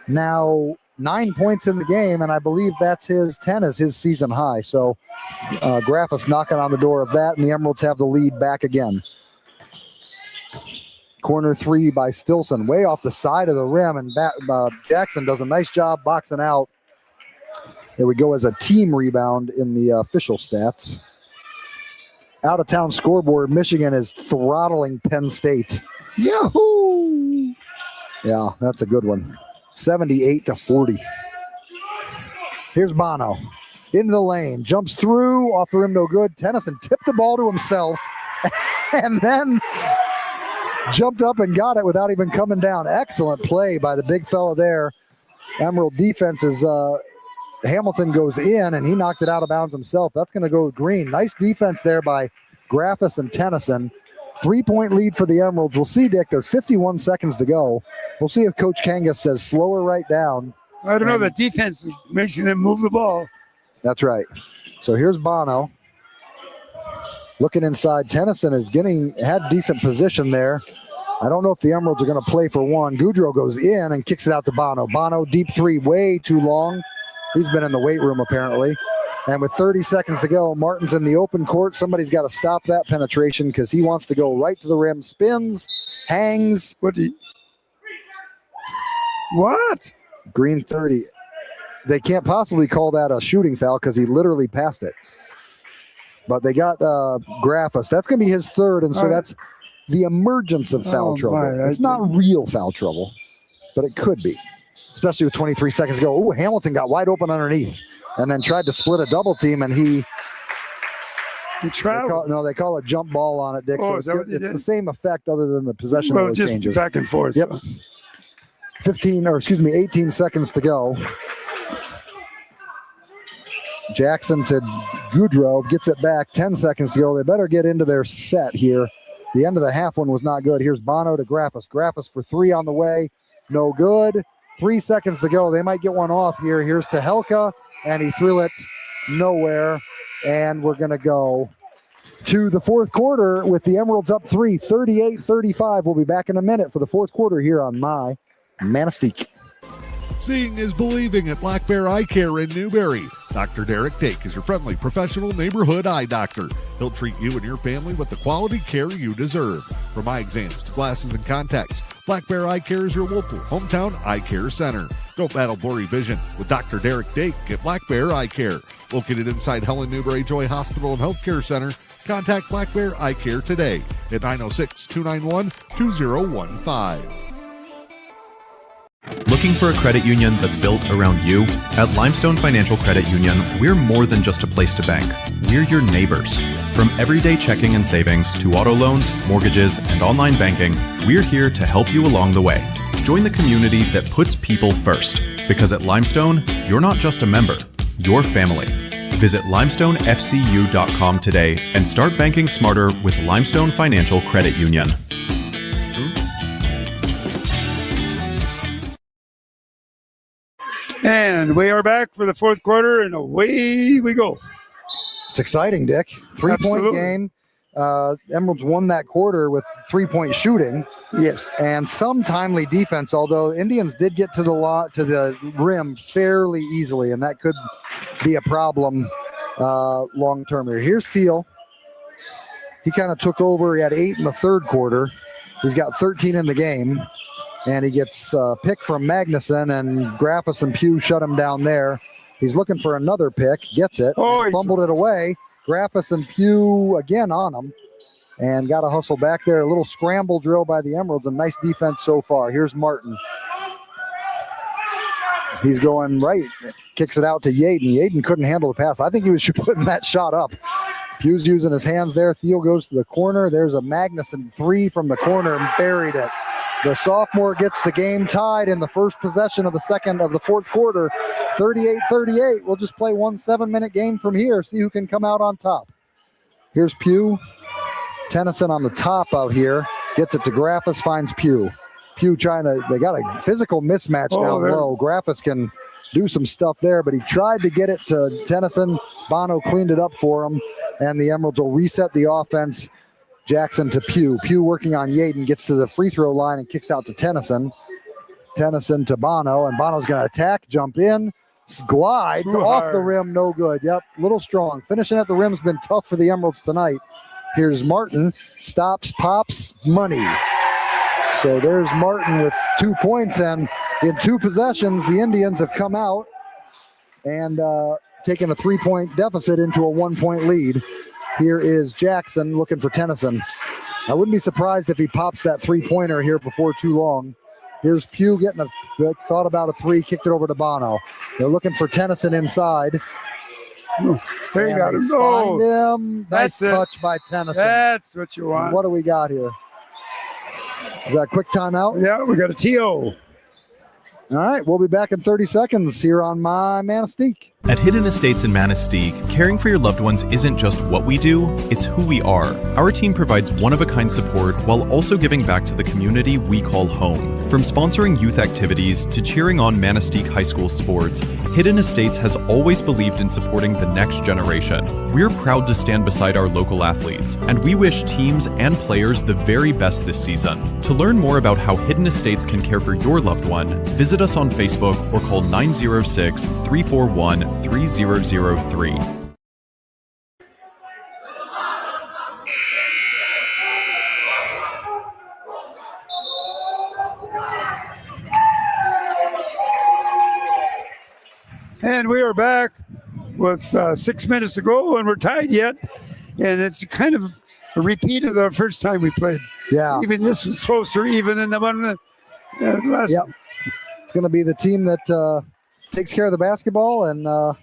now 9 points in the game, and I believe that's his 10 is his season high. So Graffis knocking on the door of that, and the Emeralds have the lead back again. Corner 3 by Stilson, way off the side of the rim, and Jackson does a nice job boxing out. It would go as a team rebound in the official stats. Out-of-town scoreboard, Michigan is throttling Penn State. Yahoo! Yeah, that's a good one. 78-40. Here's Bono. Into the lane. Jumps through. Off the rim, no good. Tennyson tipped the ball to himself and then jumped up and got it without even coming down. Excellent play by the big fella there. Emerald defense is Hamilton goes in, and he knocked it out of bounds himself. That's going to go with Green. Nice defense there by Graffis and Tennyson. 3-point lead for the Emeralds. We'll see, Dick. There's 51 seconds to go. We'll see if Coach Kangas says slow her right down. I don't know. The defense is making them move the ball. That's right. So here's Bono. Looking inside. Tennyson is had decent position there. I don't know if the Emeralds are going to play for one. Goudreau goes in and kicks it out to Bono. Bono, deep 3, way too long. He's been in the weight room apparently. And with 30 seconds to go, Martin's in the open court. Somebody's got to stop that penetration because he wants to go right to the rim. Spins, hangs. What? Green 30. They can't possibly call that a shooting foul because he literally passed it. But they got Graffis. That's going to be his 3rd, and so that's the emergence of foul trouble. It's not real foul trouble, but it could be, especially with 23 seconds to go. Ooh, Hamilton got wide open underneath and then tried to split a double team, and he traveled. They call a jump ball on it, Dick. So it's the same effect other than the possession really just changes. Back and forth. Yep. 18 seconds to go. Jackson to Goudreau, gets it back, 10 seconds to go. They better get into their set here. The end of the half one was not good. Here's Bono to Graffis. Graffis for 3 on the way. No good. 3 seconds to go. They might get one off here. Here's to Helka, and he threw it nowhere. And we're going to go to the fourth quarter with the Emeralds up 3, 38-35. We'll be back in a minute for the fourth quarter here on My Manistique. Seeing is believing at Black Bear Eye Care in Newberry. Dr. Derek Dake is your friendly professional neighborhood eye doctor. He'll treat you and your family with the quality care you deserve. From eye exams to glasses and contacts, Black Bear Eye Care is your local hometown eye care center. Don't battle blurry vision with Dr. Derek Dake at Black Bear Eye Care. Located inside Helen Newberry Joy Hospital and Healthcare Center, contact Black Bear Eye Care today at 906-291-2015. Looking for a credit union that's built around you? At Limestone Financial Credit Union, we're more than just a place to bank. We're your neighbors. From everyday checking and savings to auto loans, mortgages, and online banking, we're here to help you along the way. Join the community that puts people first. Because at Limestone, you're not just a member, you're family. Visit limestonefcu.com today and start banking smarter with Limestone Financial Credit Union. And we are back for the fourth quarter, and away we go. It's exciting, Dick. 3-point game. Emeralds won that quarter with 3-point shooting. Yes. And some timely defense, although Indians did get to the rim fairly easily, and that could be a problem long term here. Here's Thiel. He kind of took over. He had 8 in the third quarter. He's got 13 in the game. And he gets pick from Magnuson, and Graffus and Pugh shut him down there. He's looking for another pick, gets it, fumbled it away. Graffus and Pugh again on him, and got a hustle back there. A little scramble drill by the Emeralds, and nice defense so far. Here's Martin. He's going right, kicks it out to Yaden. Yaden couldn't handle the pass. I think he was putting that shot up. Pugh's using his hands there. Thiel goes to the corner. There's a Magnuson 3 from the corner and buried it. The sophomore gets the game tied in the first possession of the fourth quarter, 38-38. We'll just play 1 7-minute game from here, see who can come out on top. Here's Pugh. Tennyson on the top out here. Gets it to Graffus, finds Pugh. Pugh they got a physical mismatch down low. Graffus can do some stuff there, but he tried to get it to Tennyson. Bono cleaned it up for him, and the Emeralds will reset the offense. Jackson to Pugh. Pugh working on Yaden, gets to the free throw line and kicks out to Tennyson. Tennyson to Bono, and Bono's going to attack, jump in, glides off the rim, no good. Yep, a little strong. Finishing at the rim's been tough for the Emeralds tonight. Here's Martin, stops, pops, money. So there's Martin with 2 points, and in 2 possessions, the Indians have come out and taken a 3-point deficit into a 1-point lead. Here is Jackson looking for Tennyson. I wouldn't be surprised if he pops that 3-pointer here before too long. Here's Pugh getting thought about a 3, kicked it over to Bono. They're looking for Tennyson inside. There you go. Find him. Nice touch by Tennyson. That's what you want. What do we got here? Is that a quick timeout? Yeah, we got a TO. All right, we'll be back in 30 seconds here on My Manistique. At Hidden Estates in Manistique, caring for your loved ones isn't just what we do, it's who we are. Our team provides one-of-a-kind support while also giving back to the community we call home. From sponsoring youth activities to cheering on Manistique High School sports, Hidden Estates has always believed in supporting the next generation. We're proud to stand beside our local athletes, and we wish teams and players the very best this season. To learn more about how Hidden Estates can care for your loved one, visit us on Facebook or call 906-341-3003. And we are back with 6 minutes to go, and we're tied yet. And it's kind of a repeat of the first time we played. Yeah. Even this was closer, even in the one last. Yep. It's going to be the team that takes care of the basketball. And what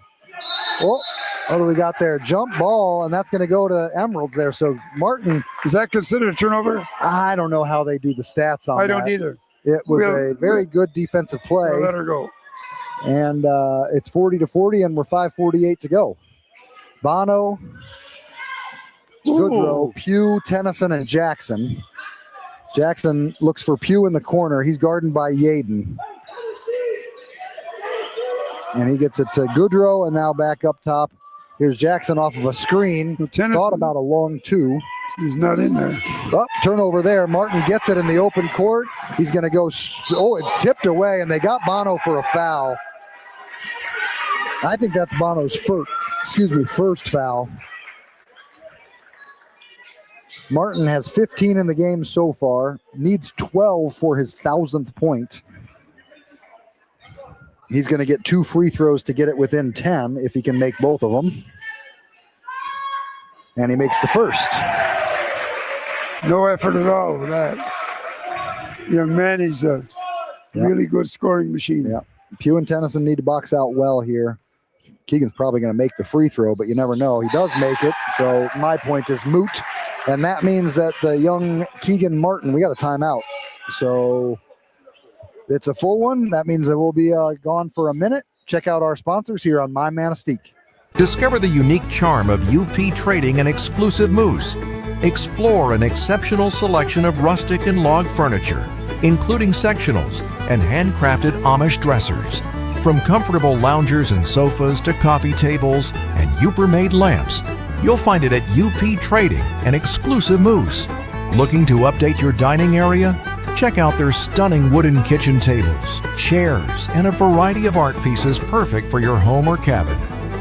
do we got there? Jump ball, and that's going to go to Emeralds there. So Martin. Is that considered a turnover? I don't know how they do the stats on that. I don't either. It was a very good defensive play. We'll let her go. And it's 40-40, and we're 5:48 to go. Bono, Goodrow, Pugh, Tennyson, and Jackson. Jackson looks for Pugh in the corner. He's guarded by Yaden. And he gets it to Goodrow, and now back up top Here's Jackson off of a screen. Thought about a long two. He's not in there. Oh, turnover there. Martin gets it in the open court. He's going to go. Oh, it tipped away, and they got Bono for a foul. I think that's Bono's first foul. Martin has 15 in the game so far. Needs 12 for his 1,000th point. He's going to get 2 free throws to get it within 10 if he can make both of them. And he makes the first. No effort at all with that. Young man, he's a really good scoring machine. Yeah. Pugh and Tennyson need to box out well here. Keegan's probably going to make the free throw, but you never know. He does make it, so my point is moot. And that means that the young Keegan Martin, we got a timeout. So it's a full one. That means that we'll be gone for a minute. Check out our sponsors here on My Manistique. Discover the unique charm of E.U.P Trading and exclusive moose. Explore an exceptional selection of rustic and log furniture, including sectionals and handcrafted Amish dressers. From comfortable loungers and sofas to coffee tables and E.U.P-made lamps, you'll find it at E.U.P Trading and exclusive moose. Looking to update your dining area? Check out their stunning wooden kitchen tables, chairs, and a variety of art pieces perfect for your home or cabin.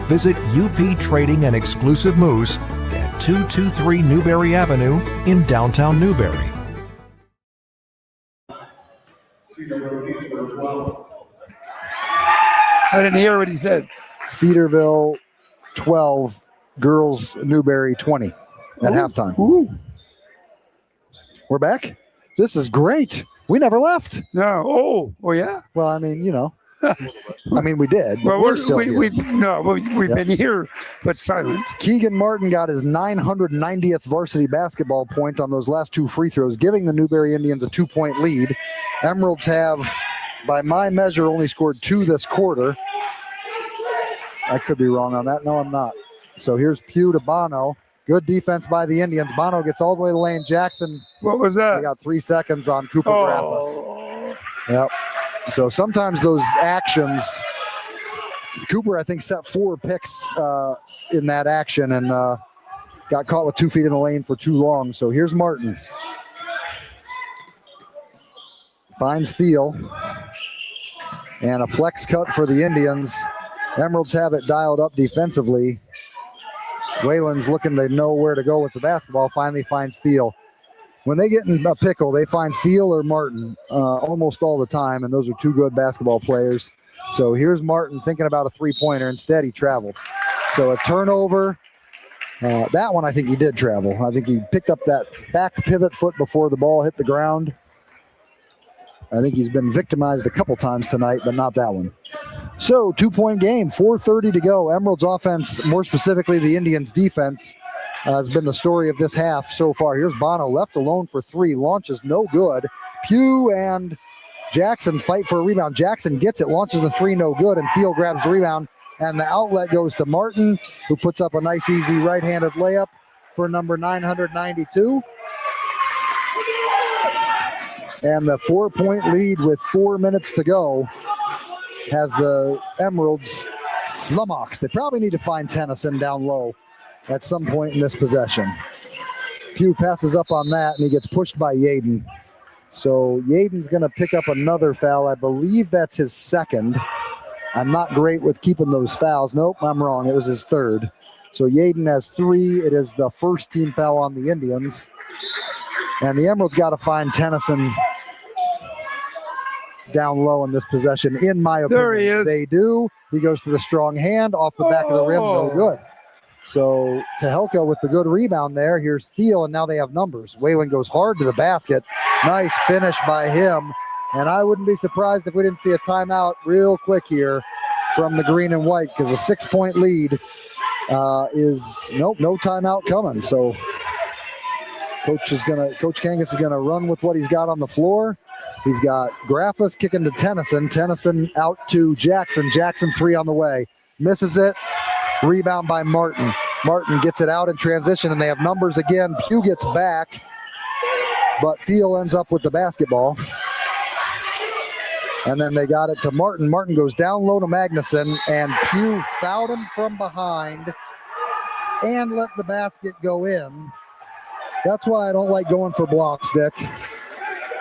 Visit E.U.P Trading and Exclusive Moose at 223 Newberry Avenue in downtown Newberry. I didn't hear what he said. Cedarville 12, girls Newberry 20 at halftime. Ooh. We're back. This is great. We never left. No. Oh yeah. Well, I mean, you know. I mean, we did. But Well, we're still here. we've been here, but silent. Keegan Martin got his 990th varsity basketball point on those last 2 free throws, giving the Newberry Indians a 2-point lead. Emeralds have, by my measure, only scored 2 this quarter. I could be wrong on that. No, I'm not. So here's Pugh to Bono. Good defense by the Indians. Bono gets all the way to lane. Jackson. What was that? They got 3 seconds on Cooper Graffas. Yep. So sometimes those actions, Cooper, I think, set 4 picks in that action and got caught with 2 feet in the lane for too long. So here's Martin. Finds Thiel. And a flex cut for the Indians. Emeralds have it dialed up defensively. Whalen's looking to know where to go with the basketball. Finally finds Thiel. When they get in a pickle, they find Thiel or Martin almost all the time, and those are 2 good basketball players. So here's Martin thinking about a 3-pointer. Instead, he traveled. So a turnover. That one, I think he did travel. I think he picked up that back pivot foot before the ball hit the ground. I think he's been victimized a couple times tonight, but not that one. So 2-point game, 4:30 to go. Emeralds offense, more specifically the Indians defense, has been the story of this half so far. Here's Bono left alone for 3. Launches no good. Pugh and Jackson fight for a rebound. Jackson gets it, launches the 3, no good, and Thiel grabs the rebound. And the outlet goes to Martin, who puts up a nice, easy right-handed layup for number 992. And the 4-point lead with 4 minutes to go has the Emeralds flummoxed. They probably need to find Tennyson down low at some point in this possession. Pugh passes up on that, and he gets pushed by Yaden. So Yaden's going to pick up another foul. I believe that's his 2nd. I'm not great with keeping those fouls. Nope, I'm wrong. It was his 3rd. So Yaden has 3. It is the first team foul on the Indians. And the Emeralds got to find Tennyson down low in this possession, in my opinion. There he is. They do. He goes to the strong hand off the back of the rim. No good. So Tehelka with the good rebound there. Here's Thiel, and now they have numbers. Whalen goes hard to the basket. Nice finish by him. And I wouldn't be surprised if we didn't see a timeout real quick here from the green and white, because a 6-point lead is no timeout coming. So Coach Kangas is gonna run with what he's got on the floor. He's got Graffas kicking to Tennyson. Tennyson out to Jackson. Jackson 3 on the way. Misses it. Rebound by Martin. Martin gets it out in transition, and they have numbers again. Pugh gets back, but Thiel ends up with the basketball. And then they got it to Martin. Martin goes down low to Magnuson, and Pugh fouled him from behind. and let the basket go in. That's why I don't like going for blocks, Dick.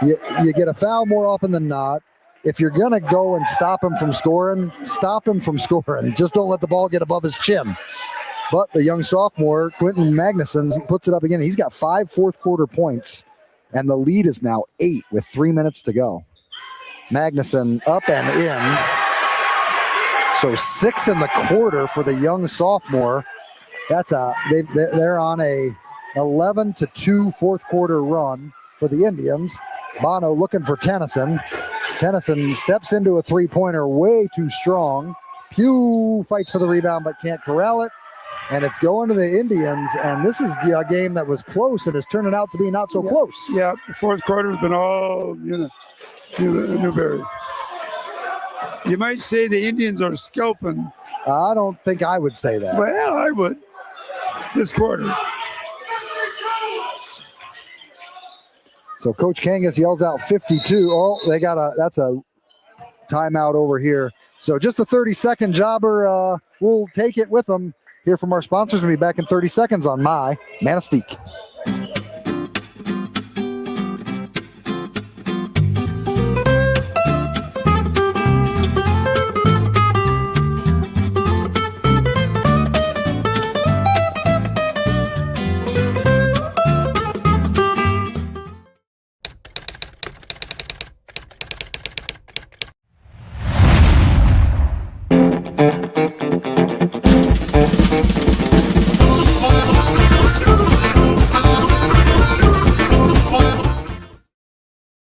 You get a foul more often than not. If you're going to go and stop him from scoring, stop him from scoring. Just don't let the ball get above his chin. But the young sophomore, Quentin Magnuson, puts it up again. He's got 5 fourth-quarter points, and the lead is now 8 with 3 minutes to go. Magnuson up and in. So 6 in the quarter for the young sophomore. They're on a 11-2 fourth-quarter run for the Indians. Bono looking for Tennyson. Tennyson steps into a three-pointer way too strong. Pugh fights for the rebound but can't corral it. And it's going to the Indians. And this is a game that was close and is turning out to be not so close. Yeah, the fourth quarter has been all Newberry. You might say the Indians are scalping. I don't think I would say that. Well, I would. This quarter. So Coach Kangas yells out 52. Oh, that's a timeout over here. So just a 30-second jobber. We'll take it with them. Hear from our sponsors. We'll be back in 30 seconds on My Manistique.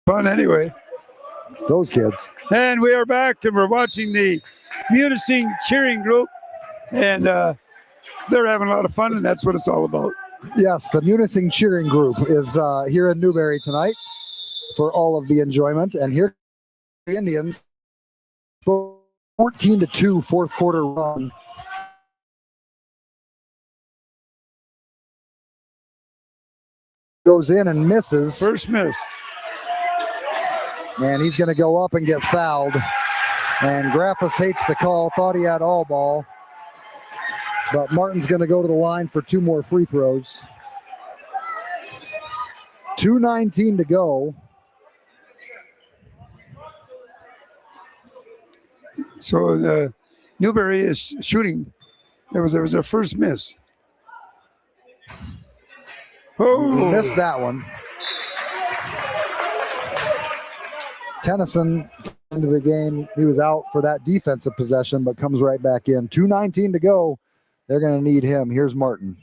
Fun anyway. Those kids. And we are back and we're watching the Manistique cheering group. And they're having a lot of fun, and that's what it's all about. Yes, the Manistique cheering group is here in Newberry tonight for all of the enjoyment. And here the Indians, 14-2 fourth quarter run. Goes in and misses. First miss. And he's going to go up and get fouled. And Graffus hates the call, thought he had all ball. But Martin's going to go to the line for 2 more free throws. 2:19 to go. So Newberry is shooting. There was their first miss. Oh, Missed that one. Tennyson into the game. He was out for that defensive possession, but comes right back in. 2:19 to go. They're going to need him. Here's Martin.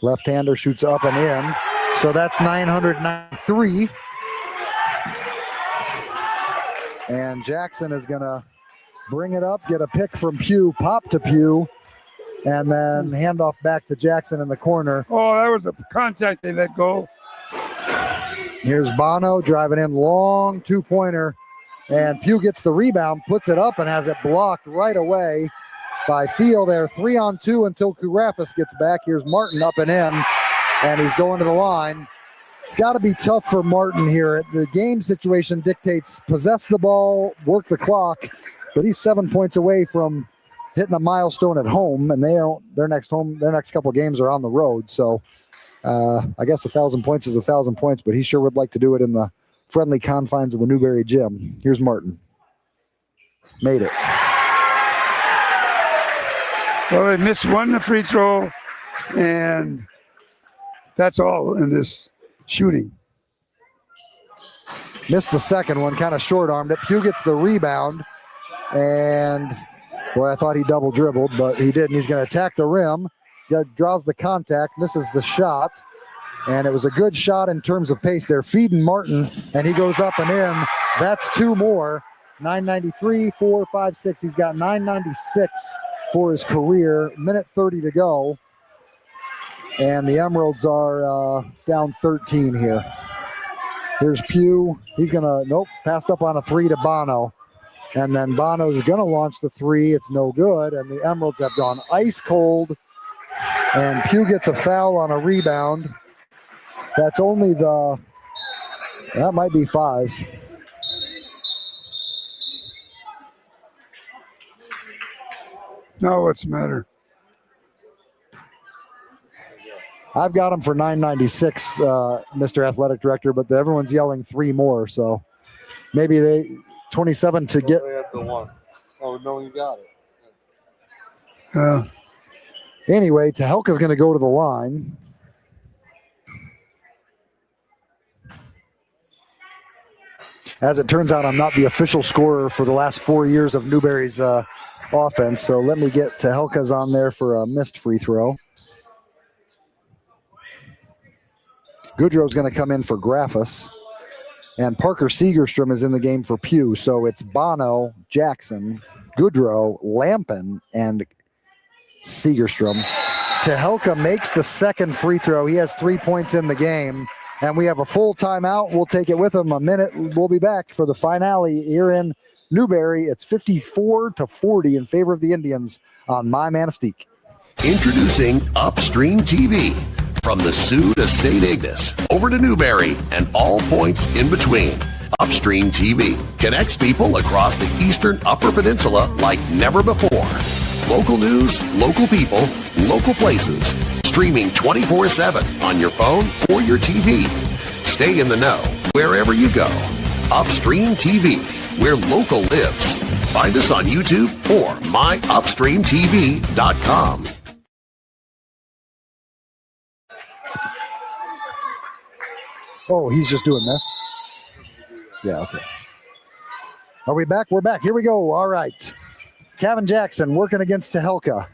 Left-hander shoots up and in. So that's 993. And Jackson is going to bring it up, get a pick from Pugh, pop to Pugh, and then hand off back to Jackson in the corner. Oh, that was a contact they let go. Here's Bono driving in, long 2-pointer, and Pugh gets the rebound, puts it up, and has it blocked right away by Thiel there. 3-on-2 until Kurafis gets back. Here's Martin up and in, and he's going to the line. It's got to be tough for Martin here. The game situation dictates possess the ball, work the clock, but he's 7 points away from hitting a milestone at home, and their next couple games are on the road. So I guess 1,000 points is 1,000 points, but he sure would like to do it in the friendly confines of the Newberry gym. Here's Martin. Made it. Well, they missed one free throw, and that's all in this shooting. Missed the second one, kind of short-armed it. Pugh gets the rebound, and boy, I thought he double dribbled, but he didn't. He's going to attack the rim. Draws the contact, misses the shot, and it was a good shot in terms of pace. They're feeding Martin, and he goes up and in. That's 2 more. 993, 4, 5, 6. He's got 996 for his career. Minute 30 to go, and the Emeralds are down 13 here. Here's Pugh. He's going to, passed up on a 3 to Bono. And then Bono's going to launch the 3. It's no good, and the Emeralds have gone ice cold. And Pugh gets a foul on a rebound. That's only that might be 5. Now what's the matter? I've got them for $9.96, Mr. Athletic Director, but everyone's yelling 3 more, so maybe they 27 to get. They have the one. Oh no, you got it. Anyway, Tahelka's going to go to the line. As it turns out, I'm not the official scorer for the last 4 years of Newberry's offense, so let me get Tahelka's on there for a missed free throw. Goodrow's going to come in for Graffus. And Parker Segerstrom is in the game for Pew. So it's Bono, Jackson, Goodrow, Lampin, and Segerstrom. Tahelka makes the second free throw. He has 3 points in the game. And we have a full timeout. We'll take it with him. A minute. We'll be back for the finale here in Newberry. It's 54-40 in favor of the Indians on My Manistique. Introducing Upstream TV. From the Sioux to St. Ignace, over to Newberry, and all points in between. Upstream TV connects people across the eastern Upper Peninsula like never before. Local news, local people, local places. Streaming 24/7 on your phone or your TV. Stay in the know wherever you go. Upstream TV, where local lives. Find us on YouTube or myupstreamtv.com. Oh, he's just doing this? Yeah, okay. Are we back? We're back. Here we go. All right. Kevin Jackson working against Tahelka.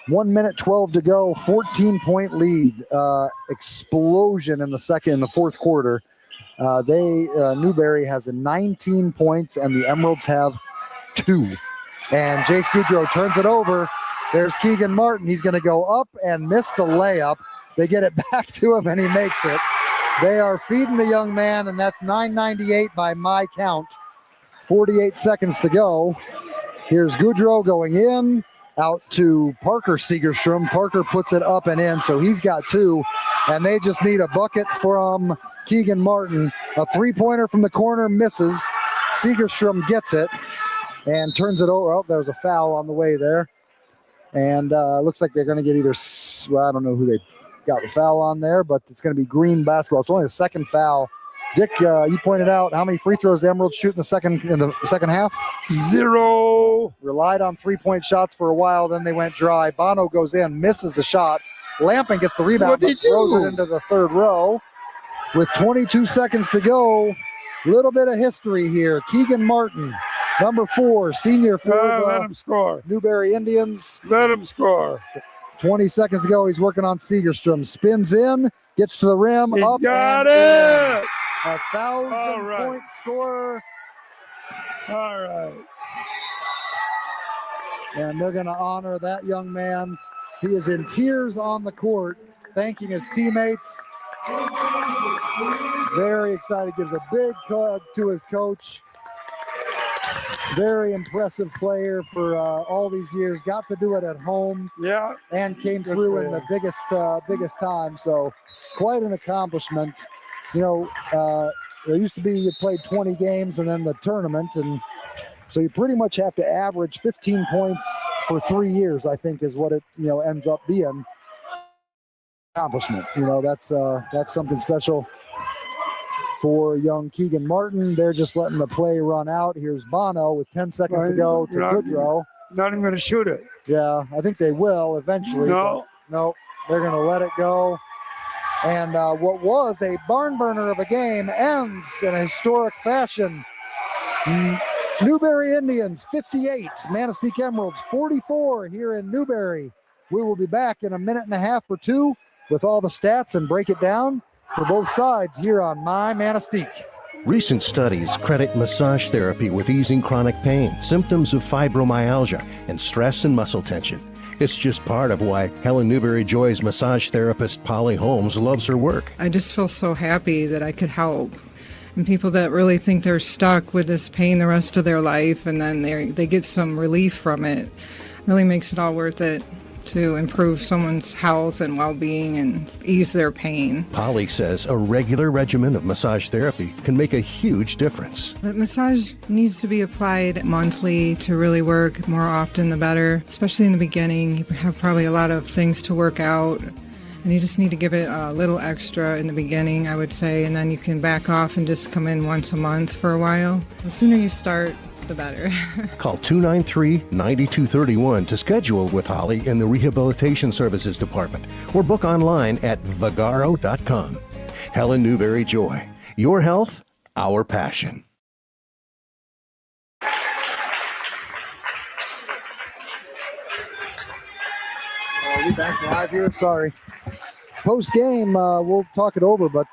1 minute 12 to go. 14-point lead. Explosion in the fourth quarter. Newberry has 19 points, and the Emeralds have 2. And Jace Goodrow turns it over. There's Keegan Martin. He's going to go up and miss the layup. They get it back to him, and he makes it. They are feeding the young man, and that's 9:98 by my count. 48 seconds to go. Here's Goodrow going in, out to Parker Segerstrom. Parker puts it up and in, so he's got 2. And they just need a bucket from Keegan Martin. A 3-pointer from the corner misses. Segerstrom gets it and turns it over. Oh, there's a foul on the way there. And looks like they're going to get either, well, I don't know who they got the foul on there, but it's going to be Green basketball. It's only the second foul. Dick, you pointed out how many free throws the Emeralds shoot in the second half? 0. Relied on 3-point shots for a while, then they went dry. Bono goes in, misses the shot. Lampin gets the rebound, but throws it into the third row. With 22 seconds to go, little bit of history here. Keegan Martin, number 4, senior for let him score. Newberry Indians. Let him score. 20 seconds to go. He's working on Segerstrom. Spins in, gets to the rim. He's up got and it. in. 1,000-point scorer. All right. And they're going to honor that young man. He is in tears on the court, thanking his teammates. Very excited. Gives a big hug to his coach. Very impressive player for all these years. Got to do it at home. Yeah. And came through in the biggest time. So quite an accomplishment. You know, there used to be you played 20 games and then the tournament. And so you pretty much have to average 15 points for 3 years, I think, is what it, ends up being. Accomplishment. That's something special for young Keegan Martin. They're just letting the play run out. Here's Bono with 10 seconds to go to Goodrow. Not even going to shoot it. Yeah, I think they will eventually. No. No, they're going to let it go. And what was a barn burner of a game ends in a historic fashion. Newberry Indians 58, Manistique Emeralds 44 here in Newberry. We will be back in a minute and a half or 2 with all the stats and break it down for both sides here on My Manistique. Recent studies credit massage therapy with easing chronic pain, symptoms of fibromyalgia, and stress and muscle tension. It's just part of why Helen Newberry Joy's massage therapist Polly Holmes loves her work. I just feel so happy that I could help. And people that really think they're stuck with this pain the rest of their life and then they get some relief from it, really makes it all worth it to improve someone's health and well-being and ease their pain. Polly says a regular regimen of massage therapy can make a huge difference. The massage needs to be applied monthly to really work. More often the better, especially in the beginning. You have probably a lot of things to work out And you just need to give it a little extra in the beginning, I would say, and then you can back off and just come in once a month for a while. The sooner you start, the better. Call 293-9231 to schedule with Holly in the Rehabilitation Services Department or book online at vagaro.com. Helen Newberry Joy. Your health, our passion. We're back live here. Sorry. Post game, we'll talk it over, but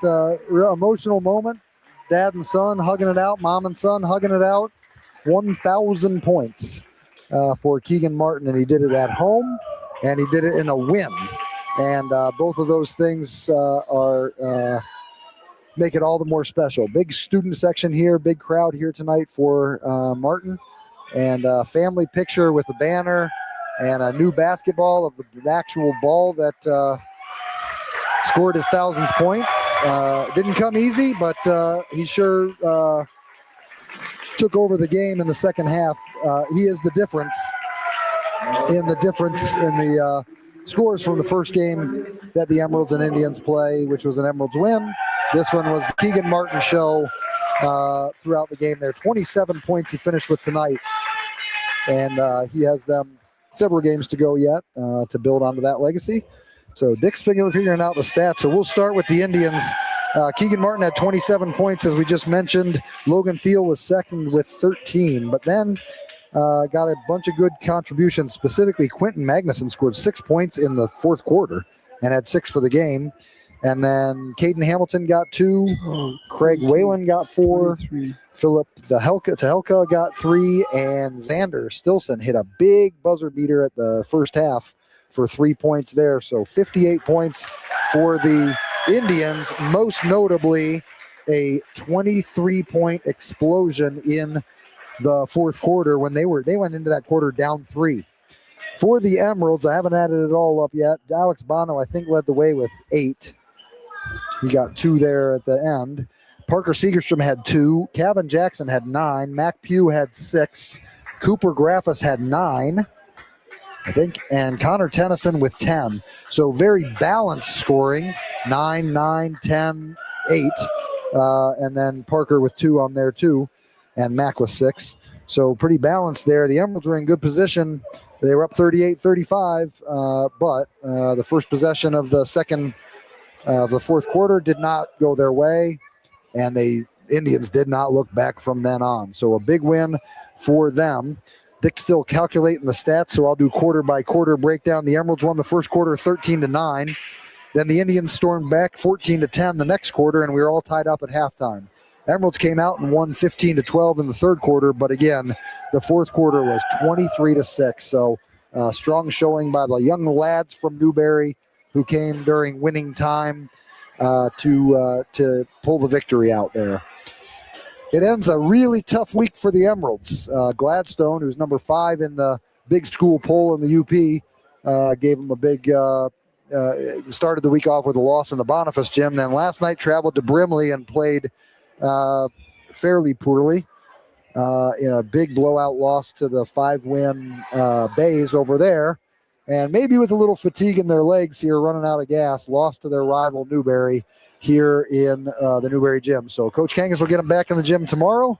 real emotional moment. Dad and son hugging it out, mom and son hugging it out. 1,000 points for Keegan Martin, and he did it at home, and he did it in a win. And both of those things are make it all the more special. Big student section here, big crowd here tonight for Martin, and a family picture with a banner and a new basketball of the actual ball that scored his 1,000th point. Didn't come easy, but he sure took over the game in the second half. He is the difference in the scores from the first game that the Emeralds and Indians play, which was an Emeralds win. This one was the Keegan Martin show throughout the game there. 27 points he finished with tonight, and he has them several games to go yet to build onto that legacy. So Dick's figuring out the stats. So we'll start with the Indians. Keegan Martin had 27 points, as we just mentioned. Logan Thiel was second with 13, but then got a bunch of good contributions. Specifically, Quentin Magnuson scored 6 points in the fourth quarter and had 6 for the game. And then Caden Hamilton got 2. Craig Whalen got 4. Philip Tehelka got 3. And Xander Stilson hit a big buzzer beater at the first half for 3 points there. So 58 points for the Indians, most notably a 23-point explosion in the fourth quarter when they went into that quarter down 3. For the Emeralds, I haven't added it all up yet. Alex Bono, I think, led the way with 8. He got 2 there at the end. Parker Segerstrom had 2. Kevin Jackson had 9. Mac Pugh had 6. Cooper Graffus had 9, I think, and Connor Tennyson with 10. So very balanced scoring, 9, 9, 10, 8. And then Parker with 2 on there too, and Mac with 6. So pretty balanced there. The Emeralds were in good position. They were up 38-35, but the first possession of the fourth quarter did not go their way, and the Indians did not look back from then on. So a big win for them. Dick's still calculating the stats, so I'll do quarter by quarter breakdown. The Emeralds won the first quarter 13-9. Then the Indians stormed back 14-10 the next quarter, and we were all tied up at halftime. Emeralds came out and won 15-12 in the third quarter, but again, the fourth quarter was 23-6. So strong showing by the young lads from Newberry who came during winning time to pull the victory out there. It ends a really tough week for the Emeralds. Gladstone, who's number 5 in the big school poll in the U.P., gave them a big started the week off with a loss in the Boniface gym. Then last night traveled to Brimley and played fairly poorly in a big blowout loss to the 5-win Bays over there. And maybe with a little fatigue in their legs here, running out of gas, lost to their rival Newberry here in the Newberry gym. So Coach Kangas will get them back in the gym tomorrow,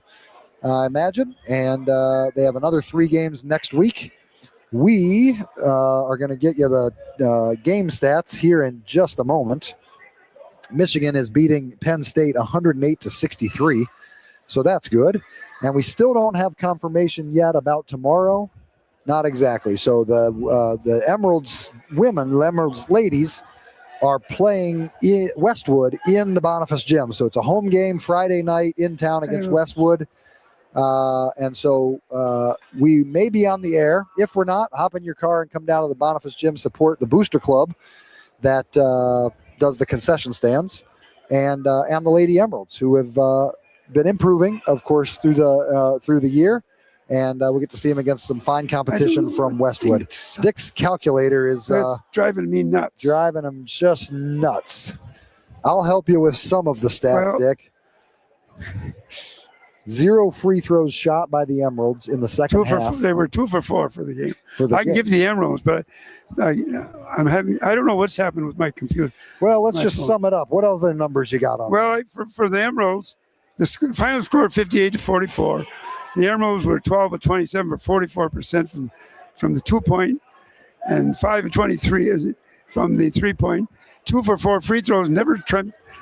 I imagine. And they have another 3 games next week. We are going to get you the game stats here in just a moment. Michigan is beating Penn State 108-63. So that's good. And we still don't have confirmation yet about tomorrow. Not exactly. So the Emeralds women, the Emeralds ladies, are playing in Westwood in the Boniface gym. So it's a home game Friday night in town against Westwood. And so we may be on the air. If we're not, hop in your car and come down to the Boniface gym, support the Booster Club that does the concession stands, and the Lady Emeralds, who have been improving, of course, through the year. And we'll get to see them against some fine competition from Westwood. Dick's calculator is driving me nuts. Driving him just nuts. I'll help you with some of the stats, Dick. 0 free throws shot by the Emeralds in the second half. They were 2 for 4 for the game. I can give the Emeralds, but I don't know what's happened with my computer. Well, let's just sum it up. What other numbers you got on? Well, for the Emeralds, the final score 58-44. The Emeralds were 12 of 27 for 44% from the 2-point, and 5 of 23 from the 3-point. 2 for 4 free throws. Never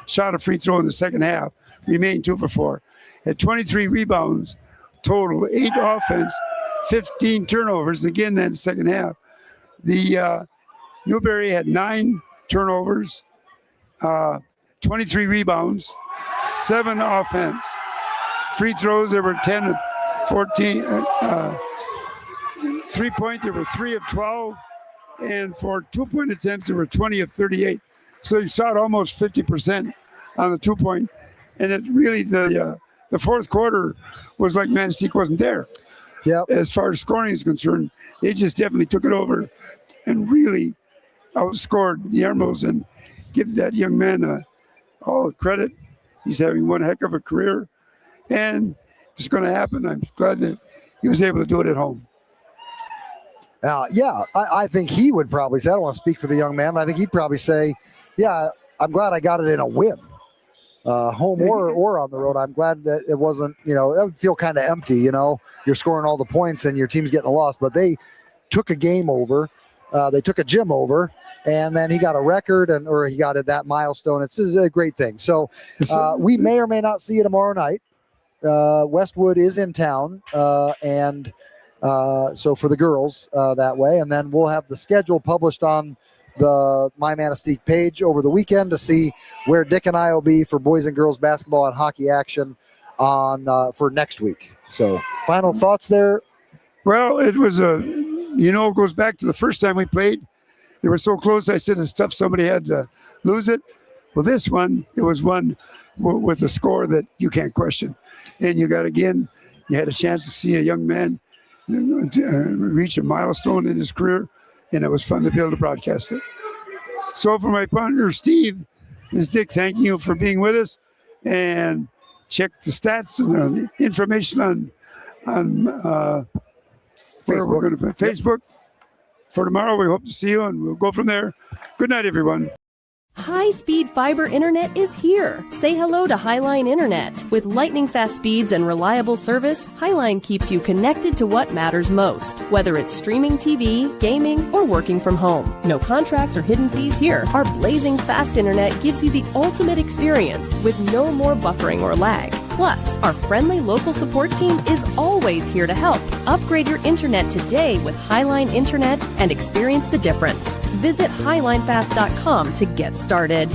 shot a free throw in the second half. Remained 2 for 4. Had 23 rebounds total, 8 offense, 15 turnovers. Again, that second half. The Newberry had 9 turnovers, 23 rebounds, 7 offense. Free throws, there were 10 of 14. 3-point, there were 3 of 12. And for 2-point attempts, there were 20 of 38. So you saw it almost 50% on the 2-point. And it really, the fourth quarter was like Manistique wasn't there. Yep. As far as scoring is concerned, they just definitely took it over and really outscored the Emeralds, and give that young man all the credit. He's having one heck of a career. And if it's going to happen, I'm glad that he was able to do it at home. I think he would probably say, I don't want to speak for the young man, but I think he'd probably say, yeah, I'm glad I got it in a win. Home or on the road. I'm glad that it wasn't, it would feel kind of empty, you're scoring all the points and your team's getting a loss, but they took a game over. They took a gym over, and then he got a record or he got that milestone. It's a great thing. So we may or may not see you tomorrow night. Westwood is in town, and so for the girls that way, and then we'll have the schedule published on the My Manistique page over the weekend to see where Dick and I will be for boys and girls basketball and hockey action on for next week. So final thoughts there? Well, it was it goes back to the first time we played. They were so close. I said it's tough. Somebody had to lose it. Well, this one, it was one with a score that you can't question. And you had a chance to see a young man reach a milestone in his career. And it was fun to be able to broadcast it. So for my partner, Steve, this is Dick, thanking you for being with us. And check the stats and information on Facebook. We're going to Facebook. For tomorrow, we hope to see you, and we'll go from there. Good night, everyone. High-speed fiber internet is here. Say hello to Highline Internet. With lightning-fast speeds and reliable service, Highline keeps you connected to what matters most. Whether it's streaming TV, gaming, or working from home. No contracts or hidden fees here. Our blazing fast internet gives you the ultimate experience with no more buffering or lag. Plus, our friendly local support team is always here to help. Upgrade your internet today with Highline Internet and experience the difference. Visit highlinefast.com to get started.